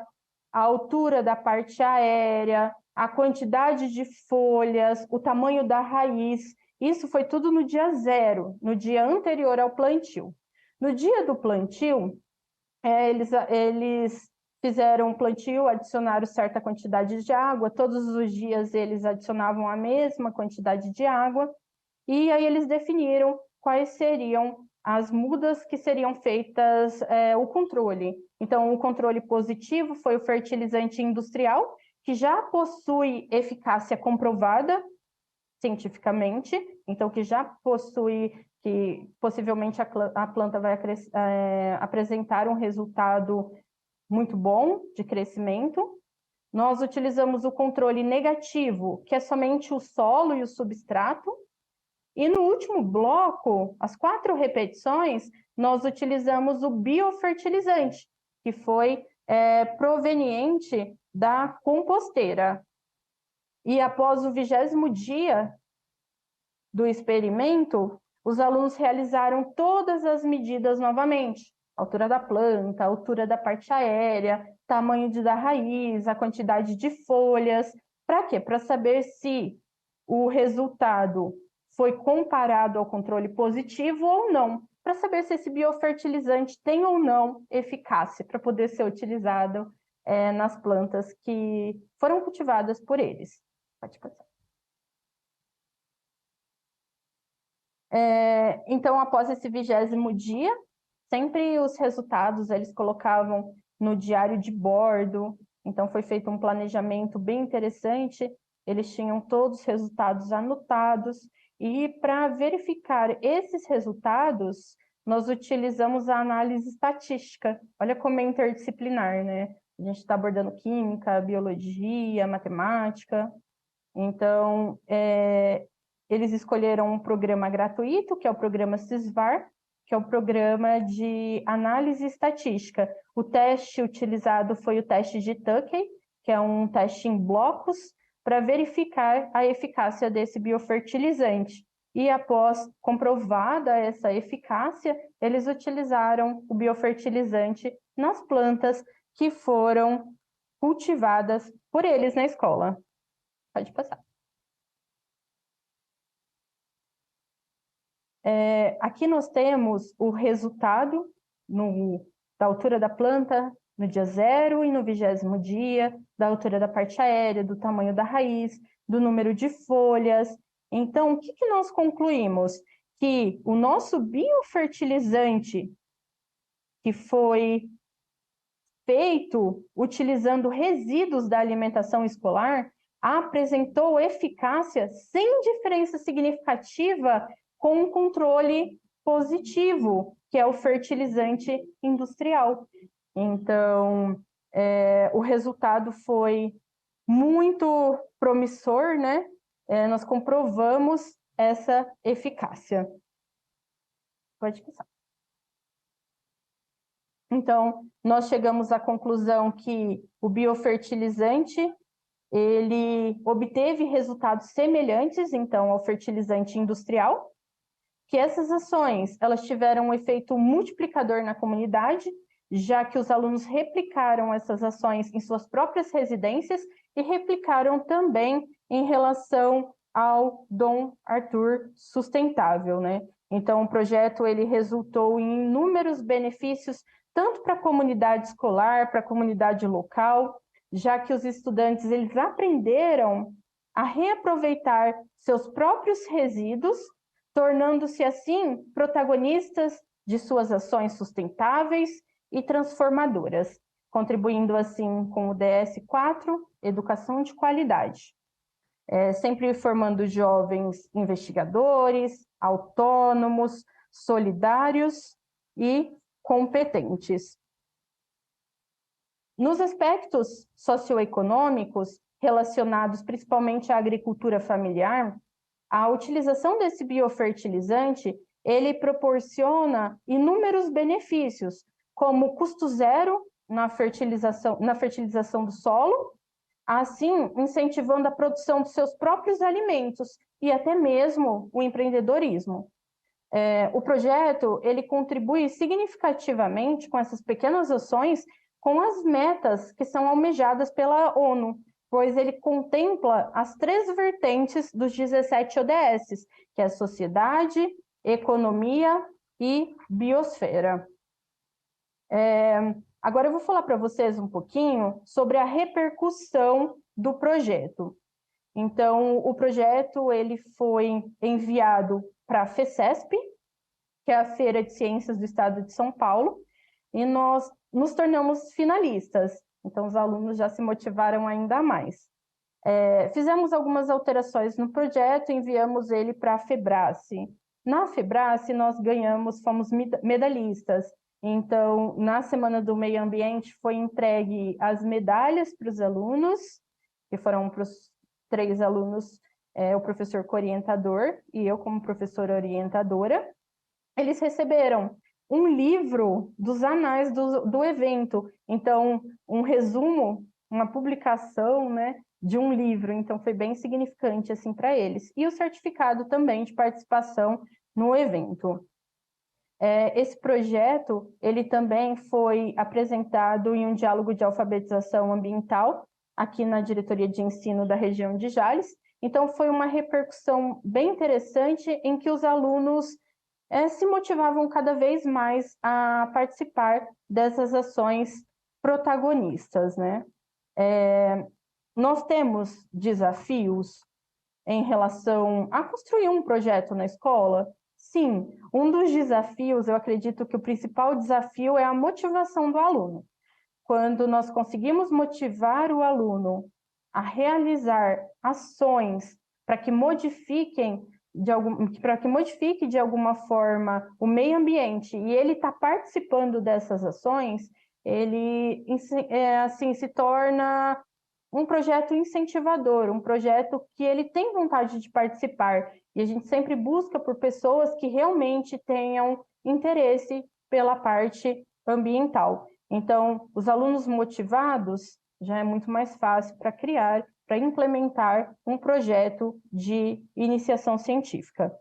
a altura da parte aérea, a quantidade de folhas, o tamanho da raiz. Isso foi tudo no dia 0, no dia anterior ao plantio. No dia do plantio, eles fizeram um plantio, adicionaram certa quantidade de água, todos os dias eles adicionavam a mesma quantidade de água, e aí eles definiram quais seriam as mudas que seriam feitas, o controle. Então, o controle positivo foi o fertilizante industrial, que já possui eficácia comprovada cientificamente, então que já possui, que possivelmente a planta vai apresentar um resultado muito bom de crescimento. Nós utilizamos o controle negativo, que é somente o solo e o substrato. E no último bloco, as 4 repetições, nós utilizamos o biofertilizante, que foi proveniente da composteira. E após o 20º dia do experimento, os alunos realizaram todas as medidas novamente. Altura da planta, altura da parte aérea, tamanho da raiz, a quantidade de folhas. Para quê? Para saber se o resultado foi comparado ao controle positivo ou não, para saber se esse biofertilizante tem ou não eficácia para poder ser utilizado nas plantas que foram cultivadas por eles. Pode passar. Então, após esse 20º dia, sempre os resultados eles colocavam no diário de bordo. Então, foi feito um planejamento bem interessante. Eles tinham todos os resultados anotados. E para verificar esses resultados, nós utilizamos a análise estatística. Olha como é interdisciplinar, né? A gente está abordando química, biologia, matemática. Então, eles escolheram um programa gratuito, que é o programa SISVAR, que é o programa de análise estatística. O teste utilizado foi o teste de Tukey, que é um teste em blocos, para verificar a eficácia desse biofertilizante. E após comprovada essa eficácia, eles utilizaram o biofertilizante nas plantas que foram cultivadas por eles na escola. Pode passar. Aqui nós temos o resultado da altura da planta no dia 0 e no 20º dia, da altura da parte aérea, do tamanho da raiz, do número de folhas. Então, o que nós concluímos? Que o nosso biofertilizante, que foi feito utilizando resíduos da alimentação escolar, apresentou eficácia sem diferença significativa com um controle positivo, que é o fertilizante industrial. Então, o resultado foi muito promissor, né? Nós comprovamos essa eficácia. Pode passar. Então, nós chegamos à conclusão que o biofertilizante, ele obteve resultados semelhantes, então, ao fertilizante industrial, que essas ações, elas tiveram um efeito multiplicador na comunidade, já que os alunos replicaram essas ações em suas próprias residências e replicaram também em relação ao Dom Arthur Sustentável, né? Então, o projeto, ele resultou em inúmeros benefícios, tanto para a comunidade escolar, para a comunidade local, já que os estudantes, eles aprenderam a reaproveitar seus próprios resíduos, tornando-se, assim, protagonistas de suas ações sustentáveis e transformadoras, contribuindo, assim, com o DS4, Educação de Qualidade. Sempre formando jovens investigadores, autônomos, solidários e competentes. Nos aspectos socioeconômicos, relacionados principalmente à agricultura familiar, a utilização desse biofertilizante, ele proporciona inúmeros benefícios, como custo zero na fertilização do solo, assim incentivando a produção dos seus próprios alimentos e até mesmo o empreendedorismo. O projeto, ele contribui significativamente com essas pequenas ações com as metas que são almejadas pela ONU, pois ele contempla as 3 vertentes dos 17 ODSs, que é sociedade, economia e biosfera. Agora eu vou falar para vocês um pouquinho sobre a repercussão do projeto. Então, o projeto ele foi enviado para a FECESP, que é a Feira de Ciências do Estado de São Paulo, e nós nos tornamos finalistas. Então, os alunos já se motivaram ainda mais. Fizemos algumas alterações no projeto e enviamos ele para a Febrace. Na Febrace, nós fomos medalhistas. Então, na Semana do Meio Ambiente, foi entregue as medalhas para os alunos, que foram para os 3 alunos, o professor co-orientador e eu como professora orientadora. Eles receberam um livro dos anais do evento, então, um resumo, uma publicação, né, de um livro, então foi bem significante assim para eles. E o certificado também de participação no evento. Esse projeto, ele também foi apresentado em um diálogo de alfabetização ambiental, aqui na diretoria de ensino da região de Jales. Então, foi uma repercussão bem interessante em que os alunos se motivavam cada vez mais a participar dessas ações protagonistas, né? Nós temos desafios em relação a construir um projeto na escola? Sim, um dos desafios, eu acredito que o principal desafio é a motivação do aluno. Quando nós conseguimos motivar o aluno a realizar ações para que modifique de alguma forma o meio ambiente e ele está participando dessas ações, ele assim se torna um projeto incentivador, um projeto que ele tem vontade de participar. E a gente sempre busca por pessoas que realmente tenham interesse pela parte ambiental. Então, os alunos motivados já é muito mais fácil para implementar um projeto de iniciação científica.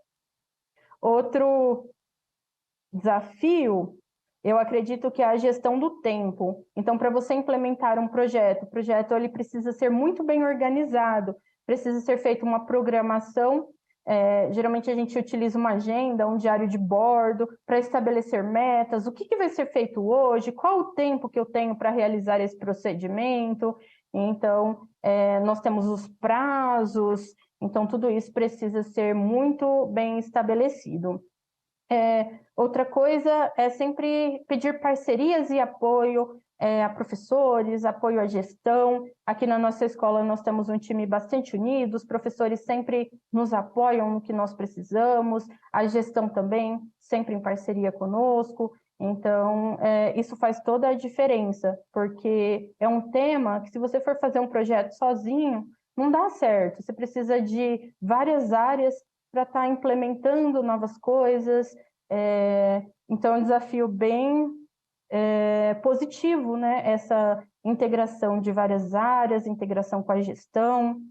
Outro desafio, eu acredito que é a gestão do tempo. Então, para você implementar um projeto, o projeto ele precisa ser muito bem organizado, precisa ser feita uma programação. Geralmente a gente utiliza uma agenda, um diário de bordo, para estabelecer metas, o que vai ser feito hoje, qual o tempo que eu tenho para realizar esse procedimento. Então, nós temos os prazos, então tudo isso precisa ser muito bem estabelecido. Outra coisa é sempre pedir parcerias e apoio a professores, apoio à gestão. Aqui na nossa escola nós temos um time bastante unido, os professores sempre nos apoiam no que nós precisamos, a gestão também, sempre em parceria conosco. Então, isso faz toda a diferença, porque é um tema que se você for fazer um projeto sozinho, não dá certo. Você precisa de várias áreas para estar implementando novas coisas. Então, é um desafio bem positivo, né? Essa integração de várias áreas, integração com a gestão.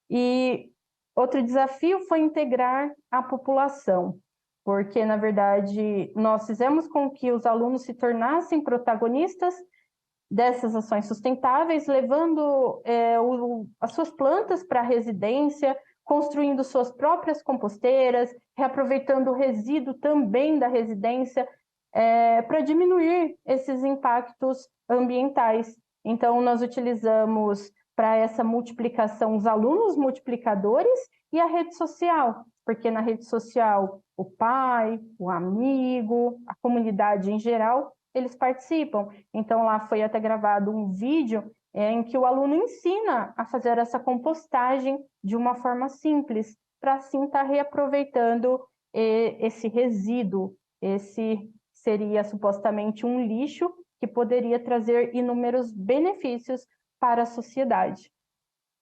E outro desafio foi integrar a população, porque, na verdade, nós fizemos com que os alunos se tornassem protagonistas dessas ações sustentáveis, levando as suas plantas para a residência, construindo suas próprias composteiras, reaproveitando o resíduo também da residência, para diminuir esses impactos ambientais. Então, nós utilizamos para essa multiplicação os alunos multiplicadores e a rede social, porque na rede social o pai, o amigo, a comunidade em geral, eles participam. Então, lá foi até gravado um vídeo em que o aluno ensina a fazer essa compostagem de uma forma simples, para assim estar reaproveitando esse resíduo. Esse seria supostamente um lixo que poderia trazer inúmeros benefícios para a sociedade.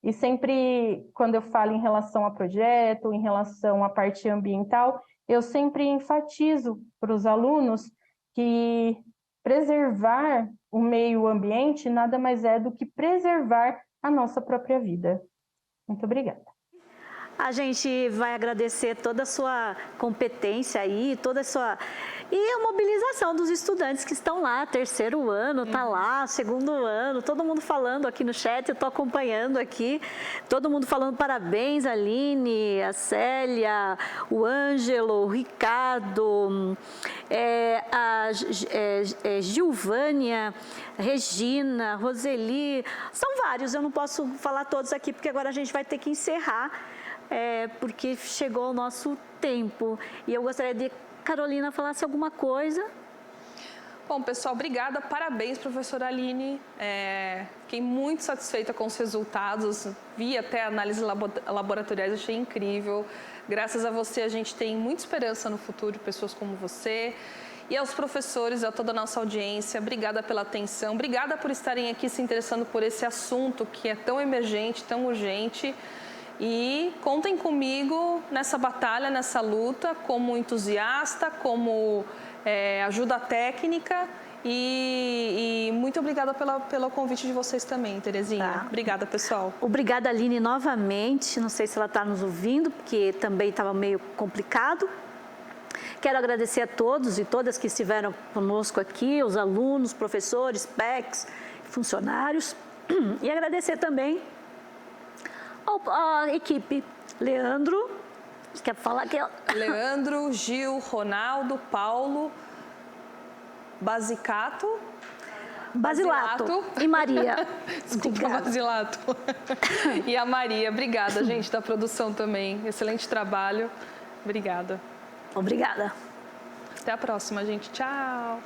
E sempre, quando eu falo em relação a projeto, em relação à parte ambiental, eu sempre enfatizo para os alunos que preservar o meio ambiente nada mais é do que preservar a nossa própria vida. Muito obrigada.
A gente vai agradecer toda a sua competência aí, toda a sua... E a mobilização dos estudantes que estão lá, terceiro ano, tá lá, segundo ano, todo mundo falando aqui no chat, eu tô acompanhando aqui, todo mundo falando parabéns, Aline, a Célia, o Ângelo, o Ricardo, a Gilvânia, Regina, Roseli, são vários, eu não posso falar todos aqui, porque agora a gente vai ter que encerrar. porque chegou o nosso tempo. E eu gostaria de que a Carolina falasse alguma coisa.
Bom, pessoal, obrigada, parabéns, professora Aline. Fiquei muito satisfeita com os resultados, vi até análises laboratoriais, achei incrível. Graças a você, a gente tem muita esperança no futuro, pessoas como você. E aos professores, a toda a nossa audiência, obrigada pela atenção, obrigada por estarem aqui se interessando por esse assunto que é tão emergente, tão urgente. E contem comigo nessa batalha, nessa luta, como entusiasta, como ajuda técnica. E muito obrigada pelo convite de vocês também, Terezinha.
Tá.
Obrigada, pessoal.
Obrigada, Aline, novamente. Não sei se ela está nos ouvindo, porque também estava meio complicado. Quero agradecer a todos e todas que estiveram conosco aqui, os alunos, professores, PECs, funcionários. E agradecer também à equipe. Leandro, quer falar aqui?
Leandro, Gil, Ronaldo, Paulo, Basilato
e Maria.
Desculpa, Basilato. E a Maria. Obrigada, gente, da produção também. Excelente trabalho. Obrigada.
Obrigada.
Até a próxima, gente. Tchau.